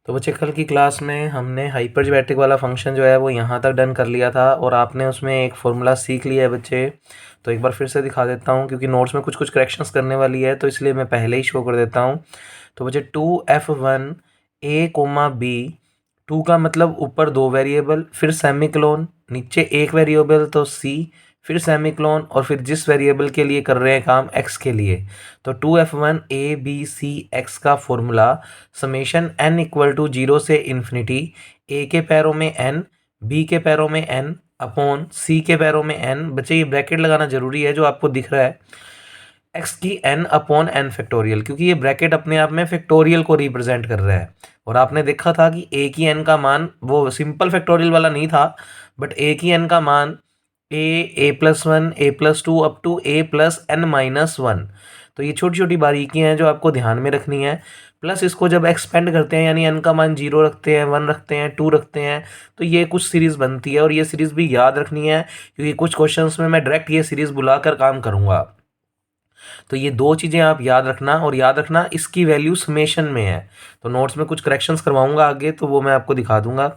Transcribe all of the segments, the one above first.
तो बच्चे कल की क्लास में हमने हाइपरज्योमेट्रिक वाला फंक्शन जो है वो यहाँ तक डन कर लिया था और आपने उसमें एक फॉर्मूला सीख लिया है बच्चे। तो एक बार फिर से दिखा देता हूँ क्योंकि नोट्स में कुछ कुछ करेक्शंस करने वाली है तो इसलिए मैं पहले ही शो कर देता हूँ। तो बच्चे 2f1 a कोमा बी, 2 का मतलब ऊपर 2 वेरिएबल, फिर सेमीकोलन, नीचे एक वेरिएबल तो c, फिर सेमीकोलन और फिर जिस वेरिएबल के लिए कर रहे हैं काम x के लिए। तो 2f1 a b c x का formula summation n equal to 0 से इन्फिनिटी a के पैरों में n, b के पैरों में n अपॉन c के पैरों में n। बच्चे ये ब्रैकेट लगाना जरूरी है जो आपको दिख रहा है, x की n अपॉन n फैक्टोरियल, क्योंकि ये ब्रैकेट अपने आप में फैक्टोरियल को रिप्रेजेंट कर रहा है। और आपने देखा था कि a की n का मान वो सिंपल फैक्टोरियल वाला नहीं था, बट a की n का मान a+1 a+2 up to a+n-1। तो ये छोटी छोटी बारीकियां हैं जो आपको ध्यान में रखनी है। प्लस इसको जब एक्सपेंड करते हैं यानी n का मान 0 रखते हैं, 1 रखते हैं, 2 रखते हैं, तो ये कुछ सीरीज़ बनती है और ये सीरीज़ भी याद रखनी है क्योंकि कुछ क्वेश्चंस में मैं डायरेक्ट ये सीरीज़ बुलाकर काम करूँगा। तो ये दो चीज़ें आप याद रखना, और याद रखना इसकी वैल्यू समेशन में है। तो नोट्स में कुछ करेक्शंस करवाऊंगा आगे तो वो मैं आपको दिखा दूंगा।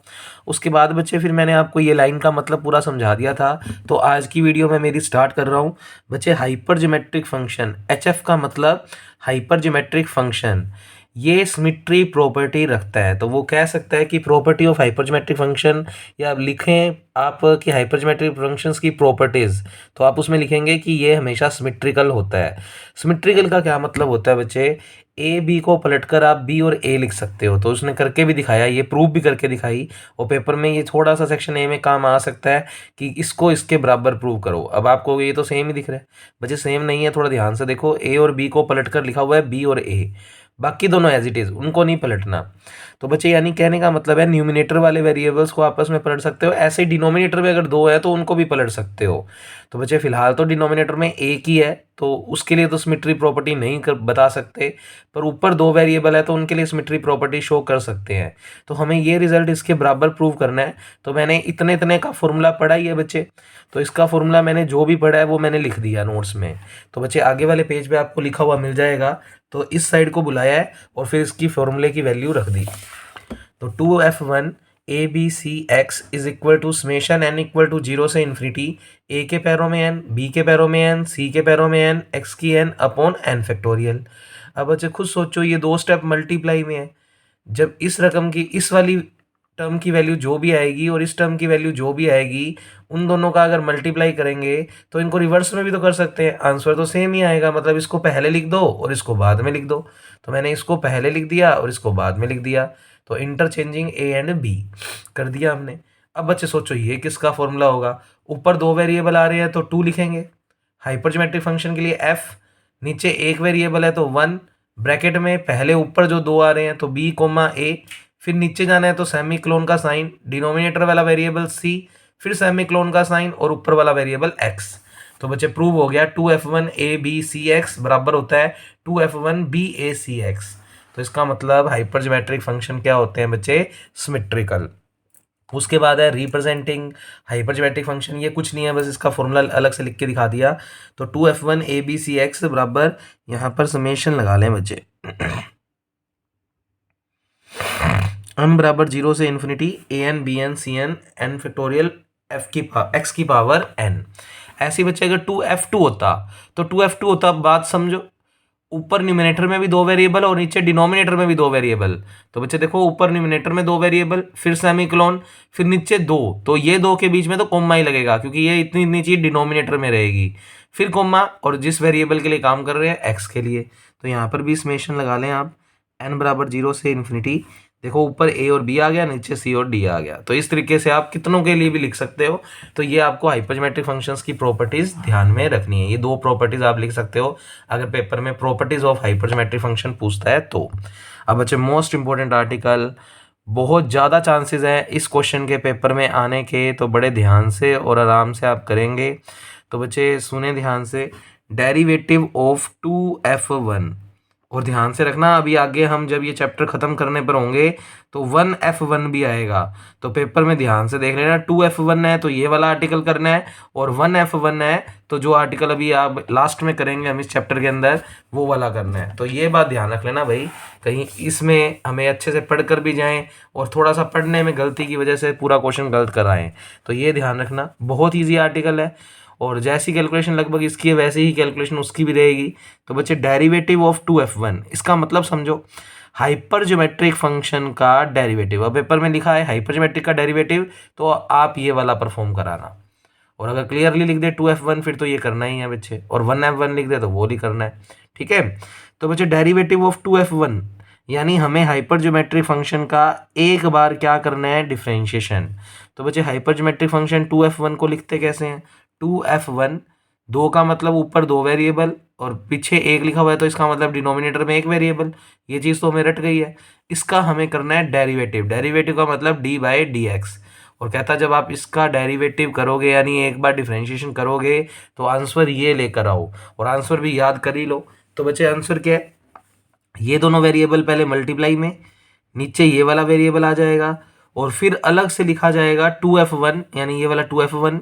उसके बाद बच्चे फिर मैंने आपको ये लाइन का मतलब पूरा समझा दिया था। तो आज की वीडियो मैं मेरी स्टार्ट कर रहा हूँ बच्चे। हाइपर ज्योमेट्रिक फंक्शन HF का मतलब हाइपर ज्योमेट्रिक फंक्शन ये सिमेट्री प्रॉपर्टी रखता है। तो वो कह सकता है कि प्रॉपर्टी ऑफ हाइपरज्योमेट्रिक फंक्शन, या आप लिखें आप कि हाइपरज्योमेट्रिक फंक्शंस की प्रॉपर्टीज़, तो आप उसमें लिखेंगे कि ये हमेशा सिमेट्रिकल होता है। सिमेट्रिकल का क्या मतलब होता है बच्चे? ए बी को पलटकर आप बी और ए लिख सकते हो। तो उसने करके भी दिखाया, ये प्रूफ भी करके दिखाई, और पेपर में ये थोड़ा सा सेक्शन ए में काम आ सकता है कि इसको इसके बराबर प्रूव करो। अब आपको ये तो सेम ही दिख रहा है बच्चे, सेम नहीं है, थोड़ा ध्यान से देखो। ए और बी को पलटकर लिखा हुआ है बी और ए, बाकी दोनों एज इट इज, उनको नहीं पलटना। तो बच्चे यानी कहने का मतलब है न्यूमिनेटर वाले वेरिएबल्स को आपस में पलट सकते हो, ऐसे ही डिनोमिनेटर में अगर दो है तो उनको भी पलट सकते हो। तो बच्चे फिलहाल तो डिनोमिनेटर में एक ही है तो उसके लिए तो सिमेट्री प्रॉपर्टी नहीं बता सकते, पर ऊपर दो वेरिएबल है तो उनके लिए सिमेट्री प्रॉपर्टी शो कर सकते हैं। तो हमें ये रिजल्ट इसके बराबर प्रूव करना है। तो मैंने इतने इतने का फॉर्मूला पढ़ा ही है बच्चे, तो इसका फॉर्मूला मैंने जो भी पढ़ा है वो मैंने लिख दिया नोट्स में। तो बच्चे आगे वाले पेज पे आपको लिखा हुआ मिल जाएगा। तो इस साइड को बुलाया है और फिर इसकी फॉर्मूले की वैल्यू रख दी। तो 2f1 a b c x is equal to summation n equal to 0 से इन्फिनिटी a के पैरों में n, b के पैरों में n, c के पैरों में n, x की n अपॉन n फैक्टोरियल। अब बच्चे खुद सोचो, ये दो स्टेप मल्टीप्लाई में है। जब इस रकम की इस वाली टर्म की वैल्यू जो भी आएगी और इस टर्म की वैल्यू जो भी आएगी, उन दोनों का अगर मल्टीप्लाई करेंगे तो इनको रिवर्स में भी तो कर सकते हैं, आंसर तो सेम ही आएगा। मतलब इसको पहले लिख दो और इसको बाद में लिख दो। तो मैंने इसको पहले लिख दिया और इसको बाद में लिख दिया। तो इंटरचेंजिंग ए एंड बी कर दिया हमने। अब बच्चे सोचो ये किसका फॉर्मूला होगा? ऊपर दो वेरिएबल आ रहे हैं तो 2 लिखेंगे हाइपरज्योमेट्रिक फंक्शन के लिए f, नीचे एक वेरिएबल है तो 1, ब्रैकेट में पहले ऊपर जो दो आ रहे हैं तो b कोमा a, फिर नीचे जाना है तो सेमीकोलन का साइन, डिनोमिनेटर वाला वेरिएबल c, फिर सेमीकोलन का साइन और ऊपर वाला वेरिएबल x। तो बच्चे प्रूव हो गया 2f1 a b c x बराबर होता है 2f1 b a c x। तो इसका मतलब हाइपरज्योमेट्रिक फंक्शन क्या होते हैं बच्चे? सिमेट्रिकल। उसके बाद है रिप्रेजेंटिंग हाइपरज्योमेट्रिक फंक्शन। ये कुछ नहीं है, बस इसका फॉर्मूला अलग से लिख के दिखा दिया। तो 2f1 a b c x बराबर, यहाँ पर समेशन लगा लें बच्चे, m बराबर 0 से infinity a n b n c n n factorial x की पावर n। ऐसे बच्चे अगर 2f2 होता तो 2f2 होता, बात समझो, ऊपर न्यूमिनेटर में भी दो वेरिएबल और नीचे डिनोमिनेटर में भी दो वेरिएबल। तो बच्चे देखो, ऊपर न्यूमिनेटर में दो वेरिएबल, फिर सेमीकोलन, फिर नीचे दो, तो ये दो के बीच में तो कोमा ही लगेगा क्योंकि ये इतनी इतनी चीज डिनोमिनेटर में रहेगी, फिर कोमा, और जिस वेरिएबल के लिए काम कर रहे हैं एक्स के लिए। तो यहाँ पर भी समेशन लगा लें आप, n बराबर 0 से इन्फिनिटी। देखो ऊपर a और b आ गया, नीचे c और d आ गया। तो इस तरीके से आप कितनों के लिए भी लिख सकते हो। तो ये आपको हाइपरज्योमेट्रिक फंक्शंस की प्रॉपर्टीज ध्यान में रखनी है। ये दो प्रॉपर्टीज आप लिख सकते हो अगर पेपर में प्रॉपर्टीज ऑफ हाइपरज्योमेट्रिक फंक्शन पूछता है तो। अब बच्चे मोस्ट इंपॉर्टेंट आर्टिकल, बहुत ज़्यादा चांसेस हैं इस क्वेश्चन के पेपर में आने के, तो बड़े ध्यान से और आराम से आप करेंगे। तो बच्चे सुने ध्यान से, डेरिवेटिव ऑफ 2f1 और ध्यान से रखना, अभी आगे हम जब ये चैप्टर खत्म करने पर होंगे तो 1F1 भी आएगा, तो पेपर में ध्यान से देख लेना। 2F1 है तो ये वाला आर्टिकल करना है, और 1F1 है तो जो आर्टिकल अभी आप लास्ट में करेंगे हम इस चैप्टर के अंदर वो वाला करना है। तो ये बात ध्यान रख लेना भाई, कहीं इसमें हमें अच्छे से पढ़ कर भी जाएं और थोड़ा सा पढ़ने में गलती की वजह से पूरा क्वेश्चन गलत कराएं। तो ये ध्यान रखना, बहुत ईजी आर्टिकल है, और जैसी कैलकुलेशन लगभग इसकी है वैसे ही कैलकुलेशन उसकी भी रहेगी। तो बच्चे डेरिवेटिव ऑफ 2F1, इसका मतलब समझो हाइपर ज्योमेट्रिक फंक्शन का डेरिवेटिव। अब पेपर में लिखा है हाइपर ज्योमेट्रिक का डेरिवेटिव, तो आप ये वाला परफॉर्म कराना, और अगर क्लियरली लिख दे 2F1 फिर तो ये करना ही है बच्चे, और 1F1 लिख दे तो वो नहीं करना है। ठीक है, तो बच्चे डेरिवेटिव ऑफ 2F1 यानी हमें हाइपर ज्योमेट्रिक फंक्शन का एक बार क्या करना है, डिफरेंशिएशन। तो बच्चे हाइपर ज्योमेट्रिक फंक्शन 2F1 को लिखते कैसे हैं, 2F1, दो का मतलब ऊपर दो वेरिएबल और पीछे एक लिखा हुआ है, तो इसका मतलब डिनोमिनेटर में एक वेरिएबल। ये चीज़ तो हमें रट गई है। इसका हमें करना है डेरिवेटिव, डेरिवेटिव का मतलब d/dx, और कहता जब आप इसका डेरिवेटिव करोगे यानी एक बार डिफरेंशिएशन करोगे तो आंसर ये लेकर आओ, और आंसर भी याद कर ही लो। तो बच्चे आंसर क्या है, ये दोनों वेरिएबल पहले मल्टीप्लाई में, नीचे ये वाला वेरिएबल आ जाएगा, और फिर अलग से लिखा जाएगा 2F1 यानी ये वाला 2F1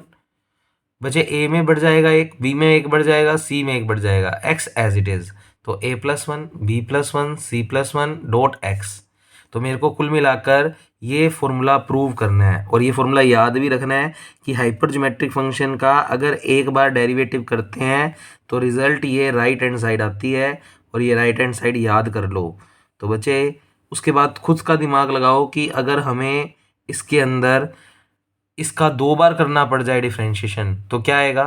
बचे ए में बढ़ जाएगा एक, बी में एक बढ़ जाएगा, सी में एक बढ़ जाएगा, एक्स एज इट इज। तो a+1 b+1 c+1 dot x. तो मेरे को कुल मिलाकर ये फॉर्मूला प्रूव करना है, और ये फॉर्मूला याद भी रखना है कि हाइपर ज्योमेट्रिक फंक्शन का अगर एक बार डेरिवेटिव करते हैं तो रिजल्ट ये राइट हैंड साइड आती है, और ये राइट हैंड साइड याद कर लो। तो बच्चे उसके बाद खुद का दिमाग लगाओ कि अगर हमें इसके अंदर इसका दो बार करना पड़ जाए डिफरेंशिएशन तो क्या आएगा,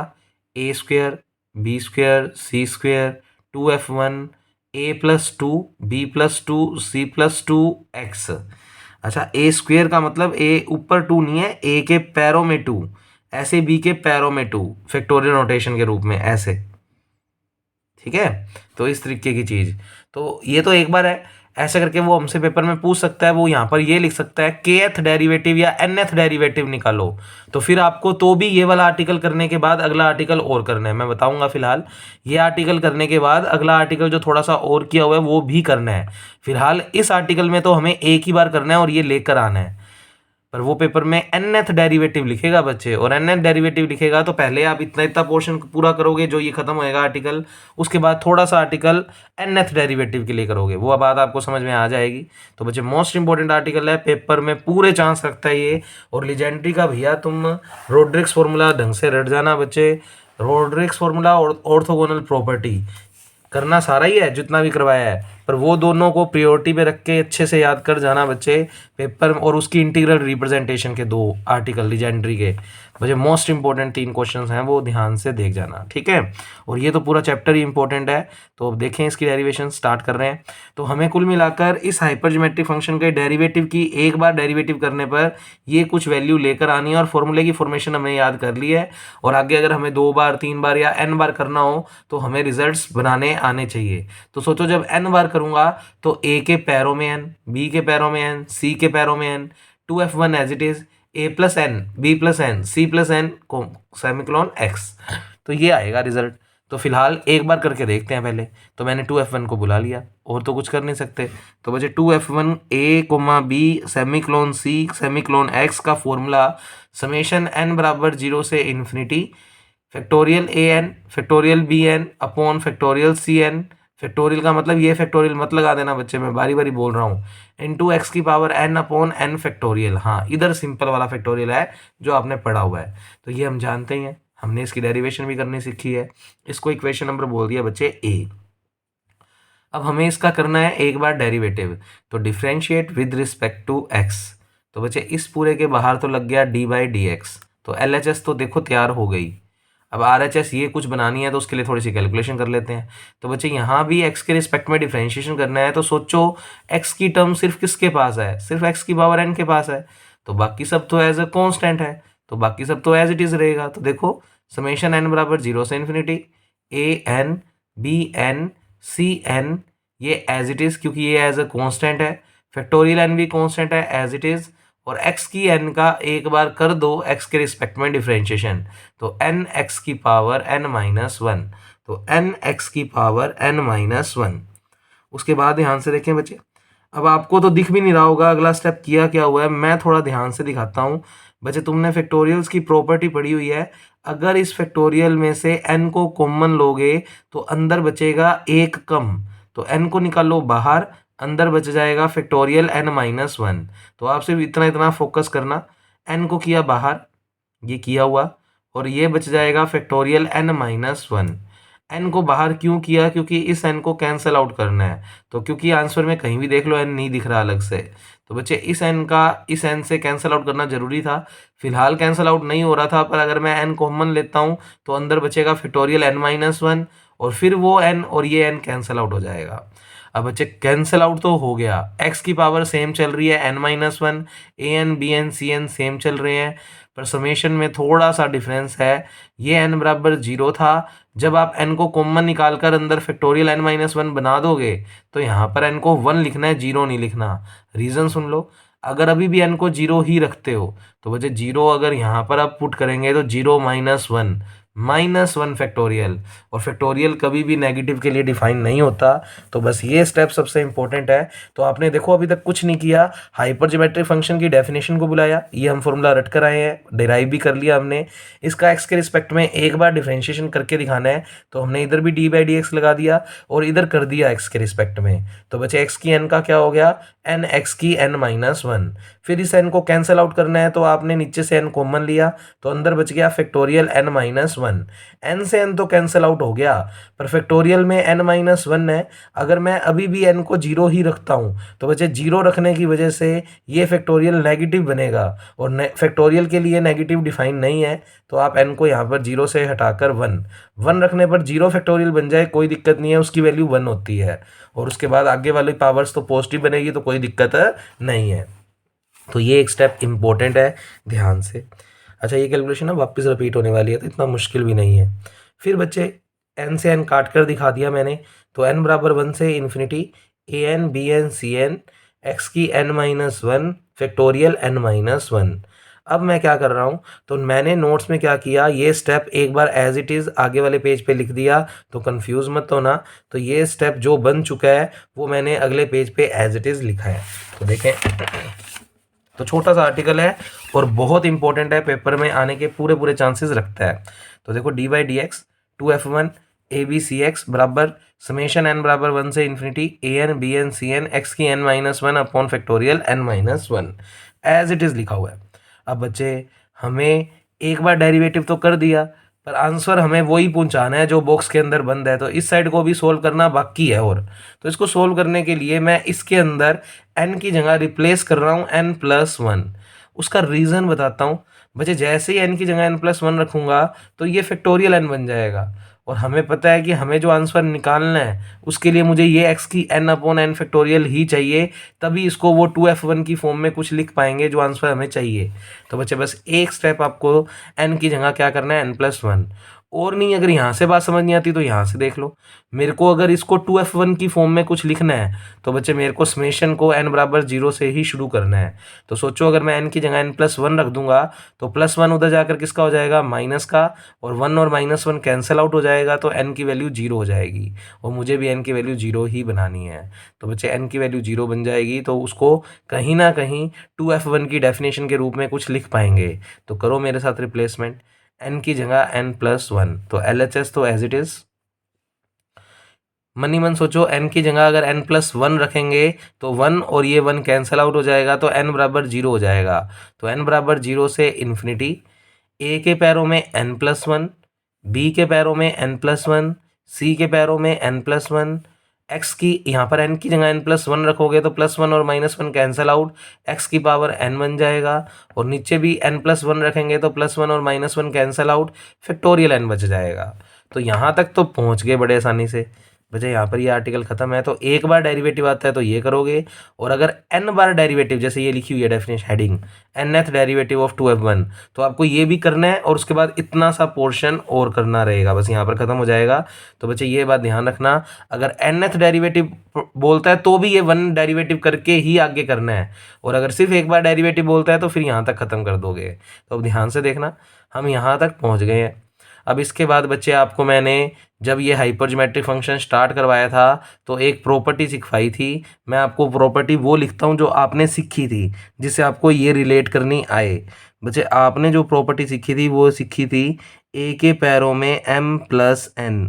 a² b² c², 2F1 a+2 b+2 c+2 x। अच्छा, a² का मतलब a ऊपर 2 नहीं है, a के पैरों में 2, ऐसे b के पैरों में 2, फैक्टोरियल नोटेशन के रूप में ऐसे। ठीक है, तो इस तरीके की चीज़, तो ये तो एक बार है, ऐसा करके वो हमसे पेपर में पूछ सकता है। वो यहाँ पर ये लिख सकता है kth डेरिवेटिव या nth डेरिवेटिव निकालो, तो फिर आपको तो भी ये वाला आर्टिकल करने के बाद अगला आर्टिकल और करना है, मैं बताऊंगा। फिलहाल ये आर्टिकल करने के बाद अगला आर्टिकल जो थोड़ा सा और किया हुआ है वो भी करना है। फिलहाल इस आर्टिकल में तो हमें एक ही बार करना है और ये लेकर आना है, पर वो पेपर में nth डेरिवेटिव लिखेगा बच्चे, और nth डेरिवेटिव लिखेगा तो पहले आप इतना इतना पोर्शन पूरा करोगे जो ये खत्म होएगा आर्टिकल, उसके बाद थोड़ा सा आर्टिकल nth डेरिवेटिव के लिए करोगे, वो बात आपको समझ में आ जाएगी। तो बच्चे मोस्ट इंपॉर्टेंट आर्टिकल है, पेपर में पूरे चांस रखता है ये। और लीजेंड्री का भैया तुम रोड्रिक्स फॉर्मूला ढंग से रट जाना बच्चे, रोड्रिक्स फॉर्मूला और ऑर्थोगोनल प्रॉपर्टी करना सारा ही है जितना भी करवाया है, पर वो दोनों को प्रायोरिटी पे रख के अच्छे से याद कर जाना बच्चे पेपर, और उसकी इंटीग्रल रिप्रेजेंटेशन के दो आर्टिकल लीजेंड्री के बच्चे मोस्ट इंपॉर्टेंट 3 क्वेश्चंस हैं, वो ध्यान से देख जाना। ठीक है, और ये तो पूरा चैप्टर ही इंपॉर्टेंट है। तो अब देखें इसकी डेरिवेशन स्टार्ट कर रहे हैं। तो हमें कुल मिलाकर इस हाइपर ज्योमेट्रिक फंक्शन के डेरिवेटिव की एक बार डेरिवेटिव करने पर ये कुछ वैल्यू लेकर आनी है, और फॉर्मूले की फॉर्मेशन हमने याद कर ली है, और आगे अगर हमें 2 बार 3 बार या n बार करना हो तो हमें रिजल्ट्स बनाने आने चाहिए। तो सोचो जब n बार करूंगा तो a के पैरों में n, b के पैरों में n, c के पैरों में n, 2F1 as it is, a+n b+n c+n semicolon x, तो ये आएगा रिजल्ट। तो फिलहाल एक बार करके देखते हैं पहले। तो मैंने 2F1 को बुला लिया, और तो कुछ कर नहीं सकते। तो बचे 2F1 a, b semicolon c semicolon x का फॉर्मूला समेशन n बराबर 0 से infinity factorial an factorial bn upon factorial cn। Factorial का मतलब ये फैक्टोरियल मत लगा देना बच्चे, मैं बारी बारी बोल रहा हूँ, इंटू एक्स की power n upon n factorial. हाँ, इधर सिंपल वाला फैक्टोरियल है जो आपने पढ़ा हुआ है, तो ये हम जानते ही हैं, हमने इसकी डेरिवेशन भी करनी सीखी है। इसको इक्वेशन नंबर बोल दिया बच्चे ए। अब हमें इसका करना है एक बार डेरिवेटिव, तो differentiate with respect to x. तो बच्चे इस पूरे के बाहर तो लग गया d/dx, तो LHS तो देखो तैयार हो गई। अब RHS ये कुछ बनानी है तो उसके लिए थोड़ी सी कैलकुलेशन कर लेते हैं। तो बच्चे यहाँ भी x के रिस्पेक्ट में डिफ्रेंशिएशन करना है, तो सोचो x की टर्म सिर्फ किसके पास है, सिर्फ x की पावर n के पास है, तो बाकी सब तो एज अ कॉन्स्टेंट है, तो बाकी सब तो एज इट इज रहेगा। तो देखो समेशन n बराबर 0 से इन्फिनिटी an bn cn, ये एज इट इज क्योंकि ये एज अ कॉन्स्टेंट है, फैक्टोरियल n भी कॉन्स्टेंट है एज इट इज, और x की n का एक बार कर दो x के रिस्पेक्ट में डिफरेंशिएशन, तो n x की पावर n-1, तो n x की पावर n-1, उसके बाद ध्यान से देखें बच्चे, अब आपको तो दिख भी नहीं रहा होगा अगला स्टेप किया क्या हुआ है, मैं थोड़ा ध्यान से दिखाता हूँ। बच्चे तुमने फैक्टोरियल्स की प्रॉपर्टी पढ़ी हुई है, अगर इस फैक्टोरियल में से n को कॉमन लोगे तो अंदर बचेगा एक कम, तो n को निकालो बाहर, अंदर बच जाएगा फैक्टोरियल n-1। तो आप सिर्फ इतना इतना फोकस करना, n को किया बाहर, ये किया हुआ, और ये बच जाएगा फैक्टोरियल n-1। n को बाहर क्यों किया, क्योंकि इस n को कैंसिल आउट करना है। तो क्योंकि आंसर में कहीं भी देख लो n नहीं दिख रहा अलग से, तो बच्चे इस n का इस n से कैंसिल आउट करना जरूरी था। फिलहाल कैंसिल आउट नहीं हो रहा था, पर अगर मैं n कॉमन लेता हूँ तो अंदर बचेगा फैक्टोरियल n-1, और फिर वो n और ये n कैंसिल आउट हो जाएगा। अब बच्चे कैंसिल आउट तो हो गया, x की पावर सेम चल रही है n-1, an bn cn same चल रहे हैं, पर समेशन में थोड़ा सा डिफरेंस है। ये n बराबर 0 था, जब आप n को कॉमन निकाल कर अंदर फैक्टोरियल n-1 बना दोगे तो यहाँ पर n को 1 लिखना है, 0 नहीं लिखना। रीज़न सुन लो, अगर अभी भी n को 0 ही रखते हो तो बच्चे 0 अगर यहाँ पर आप पुट करेंगे तो 0-1 -1 फैक्टोरियल, और फैक्टोरियल कभी भी नेगेटिव के लिए डिफाइन नहीं होता। तो बस ये स्टेप सबसे इंपॉर्टेंट है। तो आपने देखो अभी तक कुछ नहीं किया, हाइपर ज्योमेट्रिक फंक्शन की डेफिनेशन को बुलाया, ये हम फॉर्मूला रट कर आए हैं, डिराइव भी कर लिया हमने। इसका एक्स के रिस्पेक्ट में एक बार डिफरेंशिएशन करके दिखाना है, तो हमने इधर भी dy/dx लगा दिया और इधर कर दिया एक्स के रिस्पेक्ट में। तो बचे एक्स की एन का क्या हो गया, एन एक्स की n-1। फिर इस n को कैंसिल आउट करना है, तो आपने नीचे से n कॉमन लिया, तो अंदर बच गया फैक्टोरियल n-1। n से n तो कैंसिल आउट हो गया, पर फैक्टोरियल में n-1 है। अगर मैं अभी भी n को 0 ही रखता हूँ तो बचे 0 रखने की वजह से ये फैक्टोरियल नेगेटिव बनेगा, और फैक्टोरियल के लिए नेगेटिव डिफाइन नहीं है। तो आप n को यहाँ पर 0 से हटाकर 1 रखने पर 0 फैक्टोरियल बन जाए, कोई दिक्कत नहीं है, उसकी वैल्यू 1 होती है। और उसके बाद आगे वाली पावर्स तो पॉजिटिव बनेगी, तो कोई दिक्कत नहीं है। तो ये एक स्टेप इम्पोर्टेंट है, ध्यान से। अच्छा, ये कैलकुलेशन ना वापस रिपीट होने वाली है, तो इतना मुश्किल भी नहीं है। फिर बच्चे n से n काट कर दिखा दिया मैंने, तो n बराबर 1 से infinity an bn cn x की n-1 फैक्टोरियल n-1। अब मैं क्या कर रहा हूँ, तो मैंने नोट्स में क्या किया, ये स्टेप एक बार एज इट इज़ आगे वाले पेज पे लिख दिया, तो कंफ्यूज मत होना। तो ये स्टेप जो बन चुका है वो मैंने अगले पेज पे एज इट इज़ लिखा है। तो देखें, तो छोटा सा आर्टिकल है और बहुत इंपॉर्टेंट है, पेपर में आने के पूरे पूरे चांसेस रखता है। तो देखो dy/dx 2f1 abcx बराबर समेशन n बराबर 1 से infinity an bn cn x की n-1 upon factorial n-1 as it is लिखा हुआ है। अब बच्चे हमें एक बार डेरिवेटिव तो कर दिया, पर आंसर हमें वही पहुंचाना है जो बॉक्स के अंदर बंद है, तो इस साइड को भी सोल्व करना बाकी है। और तो इसको सोल्व करने के लिए मैं इसके अंदर n की जगह रिप्लेस कर रहा हूँ n+1। उसका रीज़न बताता हूँ बच्चे, जैसे ही n की जगह n+1 रखूँगा तो ये फैक्टोरियल n बन जाएगा, और हमें पता है कि हमें जो आंसर निकालना है उसके लिए मुझे ये x की n/n फैक्टोरियल ही चाहिए, तभी इसको वो 2f1 की फॉर्म में कुछ लिख पाएंगे जो आंसर हमें चाहिए। तो बच्चे बस एक स्टेप आपको n की जगह क्या करना है, n+1। और नहीं, अगर यहाँ से बात समझ नहीं आती तो यहाँ से देख लो। मेरे को अगर इसको 2f1 की फॉर्म में कुछ लिखना है तो बच्चे मेरे को समेशन को n बराबर 0 से ही शुरू करना है। तो सोचो, अगर मैं n की जगह n+1 रख दूंगा तो +1 उधर जाकर किसका हो जाएगा, माइनस का, और 1 और -1 कैंसिल आउट हो जाएगा, तो n की वैल्यू 0 हो जाएगी, और मुझे भी n की वैल्यू 0 ही बनानी है। तो बच्चे n की वैल्यू 0 बन जाएगी, तो उसको कहीं ना कहीं 2f1 की डेफिनेशन के रूप में कुछ लिख पाएंगे। तो करो मेरे साथ रिप्लेसमेंट, n की जगह n+1, तो LHS तो एज इट इज़। मनी मन सोचो, n की जगह अगर n+1 रखेंगे तो 1 और ये 1 कैंसिल आउट हो जाएगा, तो n बराबर 0 हो जाएगा। तो n बराबर 0 से इन्फिनिटी, a के पैरों में n+1, b के पैरों में n+1, c के पैरों में n+1, x की यहाँ पर n की जगह n+1 रखोगे तो +1 और -1 कैंसिल आउट, x की पावर n बन जाएगा, और नीचे भी n+1 रखेंगे तो +1 और -1 कैंसिल आउट, फैक्टोरियल n बच जाएगा। तो यहाँ तक तो पहुँच गए बड़े आसानी से। बच्चे यहाँ पर ये आर्टिकल खत्म है, तो एक बार डेरिवेटिव आता है तो ये करोगे, और अगर n बार डेरिवेटिव, जैसे ये लिखी हुई है definition heading nth derivative of 2f1, तो आपको ये भी करना है, और उसके बाद इतना सा पोर्शन और करना रहेगा, बस यहाँ पर खत्म हो जाएगा। तो बच्चे ये बात ध्यान रखना, अगर nth डेरिवेटिव बोलता है तो भी ये 1 डेरिवेटिव करके ही आगे करना है, और अगर सिर्फ एक बार डेरिवेटिव बोलता है तो फिर यहाँ तक खत्म कर दोगे। तो अब ध्यान से देखना, हम यहाँ तक पहुँच गए हैं। अब इसके बाद बच्चे आपको मैंने जब ये हाइपरज्योमेट्रिक फंक्शन स्टार्ट करवाया था तो एक प्रॉपर्टी सिखवाई थी। मैं आपको प्रॉपर्टी वो लिखता हूँ जो आपने सीखी थी, जिससे आपको ये रिलेट करनी आए। बच्चे आपने जो प्रॉपर्टी सीखी थी वो सीखी थी ए के पैरों में m प्लस n,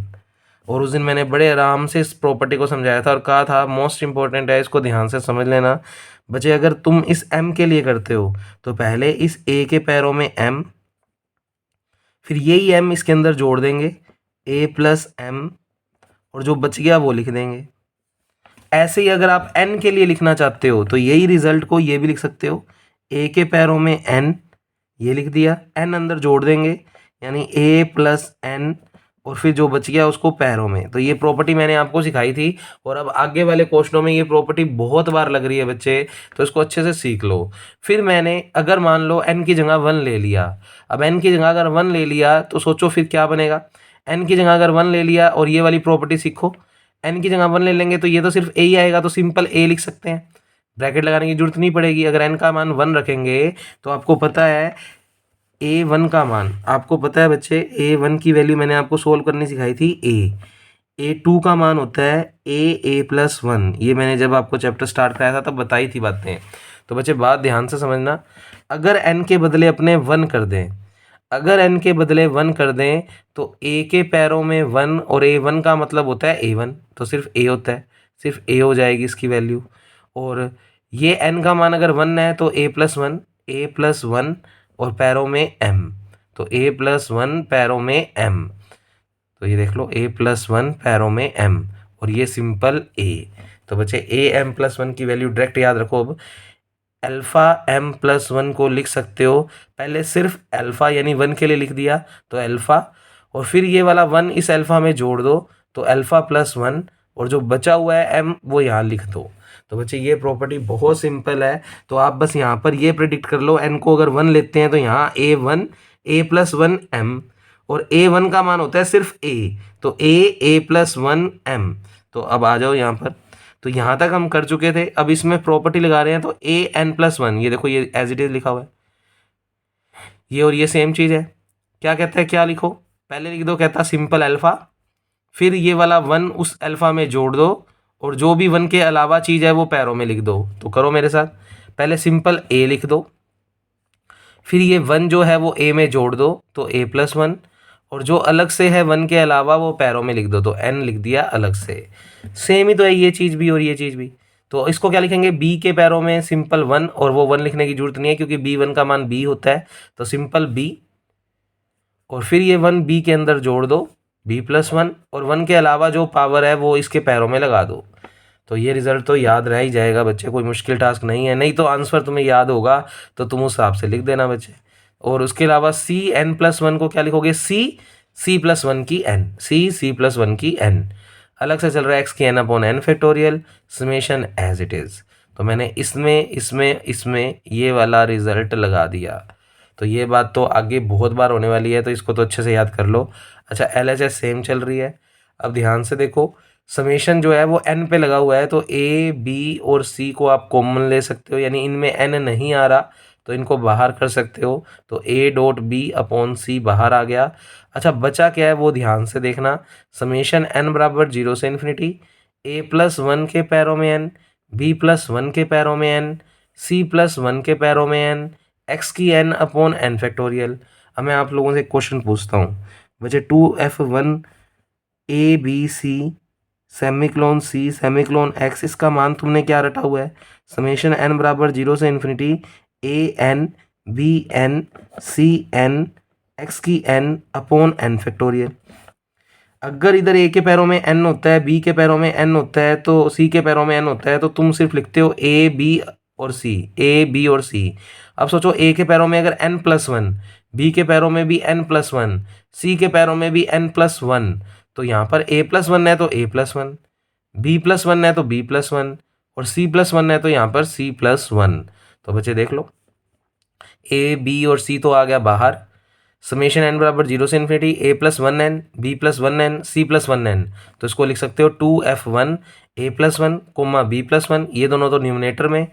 और उस दिन मैंने बड़े आराम से इस प्रॉपर्टी को समझाया था और कहा था मोस्ट इंपॉर्टेंट है, इसको ध्यान से समझ लेना। बच्चे अगर तुम इस m के लिए करते हो तो पहले इस a के पैरों में m, फिर यही m इसके अंदर जोड़ देंगे a प्लस m, और जो बच गया वो लिख देंगे। ऐसे ही अगर आप n के लिए लिखना चाहते हो तो यही रिजल्ट को ये भी लिख सकते हो, a के पैरों में n, ये लिख दिया, n अंदर जोड़ देंगे यानी a प्लस n, और फिर जो बच गया उसको पैरों में। तो ये प्रॉपर्टी मैंने आपको सिखाई थी और अब आगे वाले क्वेश्चनों में ये प्रॉपर्टी बहुत बार लग रही है बच्चे, तो इसको अच्छे से सीख लो। फिर मैंने अगर मान लो n की जगह 1 ले लिया, अब n की जगह अगर 1 ले लिया तो सोचो फिर क्या बनेगा। n की जगह अगर 1 ले लिया और ये वाली प्रॉपर्टी सीखो, n की जगह 1 ले लेंगे तो ये तो सिर्फ a ही आएगा, तो सिंपल a लिख सकते हैं, ब्रैकेट लगाने की जरूरत नहीं पड़ेगी। अगर n का मान 1 रखेंगे तो आपको पता है a1 का मान, आपको पता है बच्चे a1 की वैल्यू मैंने आपको सोल्व करनी सिखाई थी a2 का मान होता है a प्लस 1, ये मैंने जब आपको चैप्टर स्टार्ट कराया था तब बताई थी बातें। तो बच्चे बात ध्यान से समझना, अगर n के बदले अपने 1 कर दें, अगर n के बदले 1 कर दें तो a के पैरों में 1, और a1 का मतलब होता है a1, तो सिर्फ a होता है, सिर्फ a हो जाएगी इसकी वैल्यू। और ये n का मान अगर 1 है तो a प्लस 1, a प्लस 1 और पैरों में m, तो a प्लस 1 पैरों में m, तो ये देख लो a प्लस 1 पैरों में m, और ये सिंपल a। तो बच्चे a m प्लस 1 की वैल्यू डायरेक्ट याद रखो। अब अल्फ़ा m प्लस 1 को लिख सकते हो, पहले सिर्फ अल्फ़ा यानी 1 के लिए लिख दिया तो अल्फ़ा, और फिर ये वाला 1 इस अल्फ़ा में जोड़ दो तो अल्फ़ा प्लस 1, और जो बचा हुआ है m वो यहाँ लिख दो। तो बच्चे ये प्रॉपर्टी बहुत सिंपल है, तो आप बस यहाँ पर ये प्रेडिक्ट कर लो, n को अगर 1 लेते हैं तो यहाँ a1 a प्लस 1 m, और a1 का मान होता है सिर्फ a, तो a प्लस 1 m। तो अब आ जाओ यहाँ पर, तो यहाँ तक हम कर चुके थे, अब इसमें प्रॉपर्टी लगा रहे हैं तो a n प्लस 1, ये देखो ये एज इट इज लिखा हुआ है, ये और ये सेम चीज़ है। क्या कहता है, क्या लिखो, पहले लिख दो, कहता सिंपल अल्फ़ा, फिर ये वाला 1 उस अल्फ़ा में जोड़ दो, और जो भी 1 के अलावा चीज़ है वो पैरों में लिख दो। तो करो मेरे साथ, पहले सिंपल a लिख दो, फिर ये 1 जो है वो a में जोड़ दो तो a प्लस 1, और जो अलग से है 1 के अलावा वो पैरों में लिख दो तो n लिख दिया अलग से। सेम ही तो है ये चीज़ भी और ये चीज़ भी। तो इसको क्या लिखेंगे, b के पैरों में सिंपल 1, और वो 1 लिखने की जरूरत नहीं है क्योंकि b1 का मान b होता है, तो सिंपल b, और फिर ये 1 b के अंदर जोड़ दो b प्लस 1, और 1 के अलावा जो पावर है वो इसके पैरों में लगा दो। तो ये रिजल्ट तो याद रह ही जाएगा बच्चे, कोई मुश्किल टास्क नहीं है, नहीं तो आंसर तुम्हें याद होगा तो तुम उस हिसाब से लिख देना बच्चे। और उसके अलावा सी n प्लस 1 को क्या लिखोगे, सी प्लस 1 की n, सी प्लस 1 की n, अलग से चल रहा है x की n upon n factorial summation as it is. तो मैंने इसमें इसमें इसमें ये वाला रिजल्ट लगा दिया। तो ये बात तो आगे बहुत बार होने वाली है, तो इसको तो अच्छे से याद कर लो। अच्छा LHS सेम चल रही है, अब ध्यान से देखो, समेशन जो है वो n पे लगा हुआ है, तो a b और c को आप कॉमन ले सकते हो, यानी इनमें n नहीं आ रहा तो इनको बाहर कर सकते हो, तो a dot b upon c बाहर आ गया। अच्छा बचा क्या है वो ध्यान से देखना, समेशन n बराबर 0 से इन्फिनिटी a प्लस 1 के पैरों में n, b प्लस 1 के पैरों में n, c प्लस 1 के पैरों में n, x की n अपॉन n फैक्टोरियल। अब मैं आप लोगों से एक क्वेश्चन पूछता हूँ बच्चे, 2f1 a b c सेमिक्लोन c सेमिक्लोन x, इसका मान तुमने क्या रटा हुआ है, समेशन n बराबर 0 से infinity a n b n c n x की n अपॉन n फैक्टोरियल। अगर इधर a के पैरों में n होता है, b के पैरों में n होता है, तो c के पैरों में n होता है, तो तुम सिर्फ लिखते हो a b और c, a b और c। अब सोचो a के पैरों में अगर n प्लस 1, b के पैरों में भी n प्लस 1, c के पैरों में भी n प्लस 1, तो यहाँ पर a प्लस 1 है तो a प्लस 1, b प्लस 1 है तो b प्लस 1, और c प्लस 1 है तो यहाँ पर c प्लस 1। तो बच्चे देख लो, a b और c तो आ गया बाहर, समेशन n बराबर 0 से infinity a plus 1n b plus 1n c plus 1n, तो इसको लिख सकते हो 2f1 a plus 1 comma b plus 1, ये दोनों तो न्यूमरेटर में,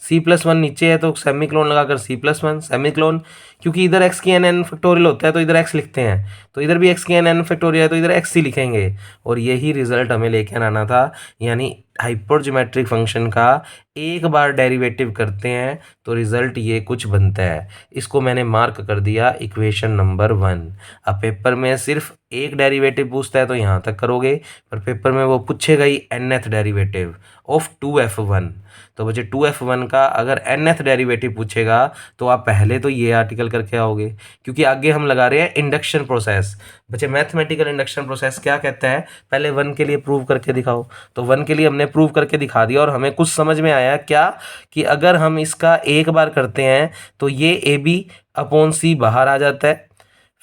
c+1 नीचे है तो सेमी क्लोन लगाकर c+1 सेमी क्लोन, क्योंकि इधर x की n फैक्टोरियल होता है तो इधर x लिखते हैं, तो इधर भी x की n फैक्टोरियल है तो इधर x ही लिखेंगे, और यही रिजल्ट हमें लेकर आना था। यानी हाइपरज्योमेट्रिक फंक्शन का एक बार डेरिवेटिव करते हैं तो रिजल्ट ये कुछ बनता है। इसको मैंने मार्क कर दिया इक्वेशन नंबर 1। अब पेपर में सिर्फ एक डेरिवेटिव पूछता है तो यहाँ तक करोगे, पर पेपर में वो पूछेगा ही nth डेरिवेटिव ऑफ 2f1। तो बच्चे 2f1 का अगर nth डेरिवेटिव पूछेगा तो आप पहले तो ये आर्टिकल करके आओगे, क्योंकि आगे हम लगा रहे हैं इंडक्शन प्रोसेस। बच्चे मैथमेटिकल इंडक्शन प्रोसेस क्या कहता है, पहले 1 के लिए प्रूव करके दिखाओ। तो 1 के लिए हमने प्रूव करके दिखा दिया, और हमें कुछ समझ में आया क्या, कि अगर हम इसका एक बार करते हैं तो ये AB/C बाहर आ जाता है,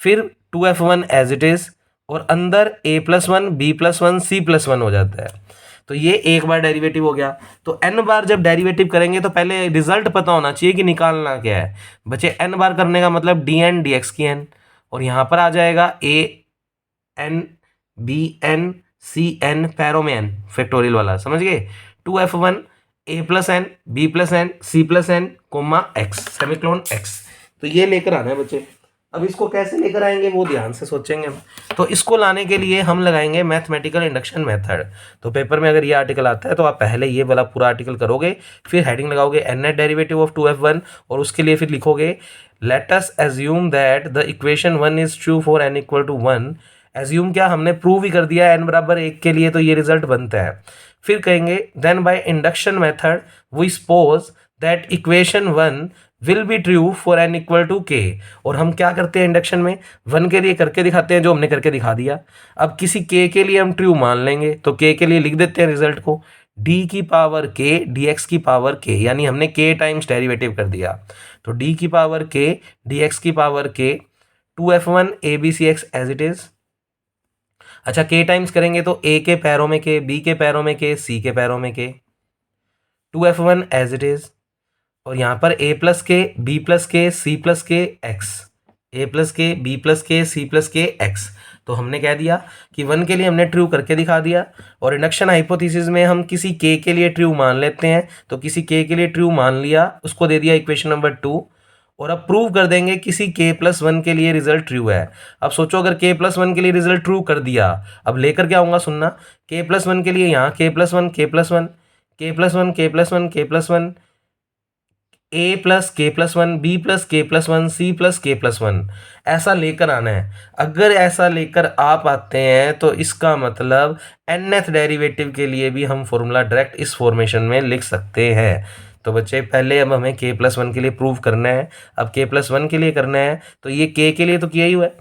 फिर 2f1 एज इट इज, और अंदर a+1 b+1 c+1 हो जाता है। तो ये एक बार डेरिवेटिव हो गया। तो n बार जब डेरिवेटिव करेंगे तो पहले रिजल्ट पता होना चाहिए कि निकालना क्या है। बच्चे n बार करने का मतलब dn dx की n, और यहाँ पर आ जाएगा a n b n c n पैरों में n फैक्टोरियल वाला, समझ गए। 2f1 a+n b+n c+n x सेमीक्लोन x। तो ये लेकर आना है बच्चे। अब इसको कैसे लेकर आएंगे वो ध्यान से सोचेंगे हम। तो इसको लाने के लिए हम लगाएंगे मैथमेटिकल इंडक्शन मेथड। तो पेपर में अगर ये आर्टिकल आता है तो आप पहले ये वाला पूरा आर्टिकल करोगे, फिर हेडिंग लगाओगे nth डेरिवेटिव ऑफ 2f1, और उसके लिए फिर लिखोगे let us assume that the equation 1 is true for n equal to 1। Assume क्या, हमने प्रूव ही कर दिया n बराबर 1 के लिए, तो ये रिजल्ट बनता है। फिर कहेंगे then by induction method we suppose that equation 1 will be true for n equal to k। और हम क्या करते हैं इंडक्शन में, 1 के लिए करके दिखाते हैं, जो हमने करके दिखा दिया। अब किसी k के लिए हम ट्रू मान लेंगे, तो k के लिए लिख देते हैं रिजल्ट को d की पावर k dx की पावर k, यानी हमने k टाइम्स डेरिवेटिव कर दिया। तो d की पावर k dx की power k 2f1 abcx as it is. अच्छा, k टाइम्स करेंगे तो a के पैरों में k, b के पैरों में k, c के पैरों में k, 2f1 as it is. और यहाँ पर a+k b+k c+k x, a+k b+k c+k x। तो हमने कह दिया कि 1 के लिए हमने ट्रू करके दिखा दिया, और इंडक्शन हाइपोथेसिस में हम किसी k के लिए ट्रू मान लेते हैं, तो किसी k के लिए ट्रू मान लिया, उसको दे दिया इक्वेशन नंबर 2। और अब प्रूव कर देंगे किसी k+1 के लिए रिजल्ट ट्रू है। अब सोचो अगर k+1 के लिए रिजल्ट ट्रू कर दिया, अब लेकर क्या आऊँगा सुनना, k+1 के लिए यहाँ k+1 k+1 k+1 k+1 k+1 a+k+1 b+k+1 c+k+1 ऐसा लेकर आना है। अगर ऐसा लेकर आप आते हैं तो इसका मतलब nth डेरिवेटिव के लिए भी हम फॉर्मूला डायरेक्ट इस फॉर्मेशन में लिख सकते हैं। तो बच्चे पहले अब हमें k+1 के लिए प्रूव करना है। अब k+1 के लिए करना है तो ये k के लिए तो किया ही हुआ है,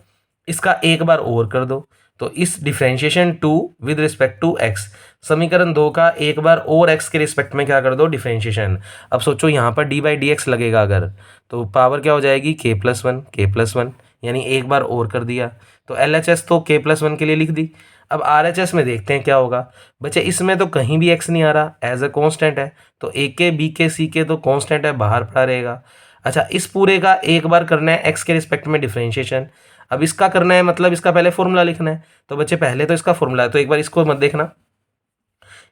इसका एक बार और कर दो। तो इस differentiation 2 with respect to x, समीकरण 2 का एक बार और x के रिस्पेक्ट में क्या कर दो, डिफरेंशिएशन। अब सोचो यहाँ पर d/dx लगेगा अगर, तो पावर क्या हो जाएगी k+1 यानी एक बार और कर दिया। तो LHS तो k+1 के लिए लिख दी। अब RHS में देखते हैं क्या होगा। बच्चे इसमें तो कहीं भी x नहीं आ रहा, एज अ कॉन्स्टेंट है, तो a के b के c के तो कॉन्स्टेंट है, बाहर पड़ा रहेगा। अच्छा, इस पूरे का एक बार करना है x के रिस्पेक्ट में डिफरेंशिएशन। अब इसका करना है मतलब इसका पहले फॉर्मूला लिखना है। तो बच्चे पहले तो इसका फॉर्मूला है, तो एक बार इसको मत देखना,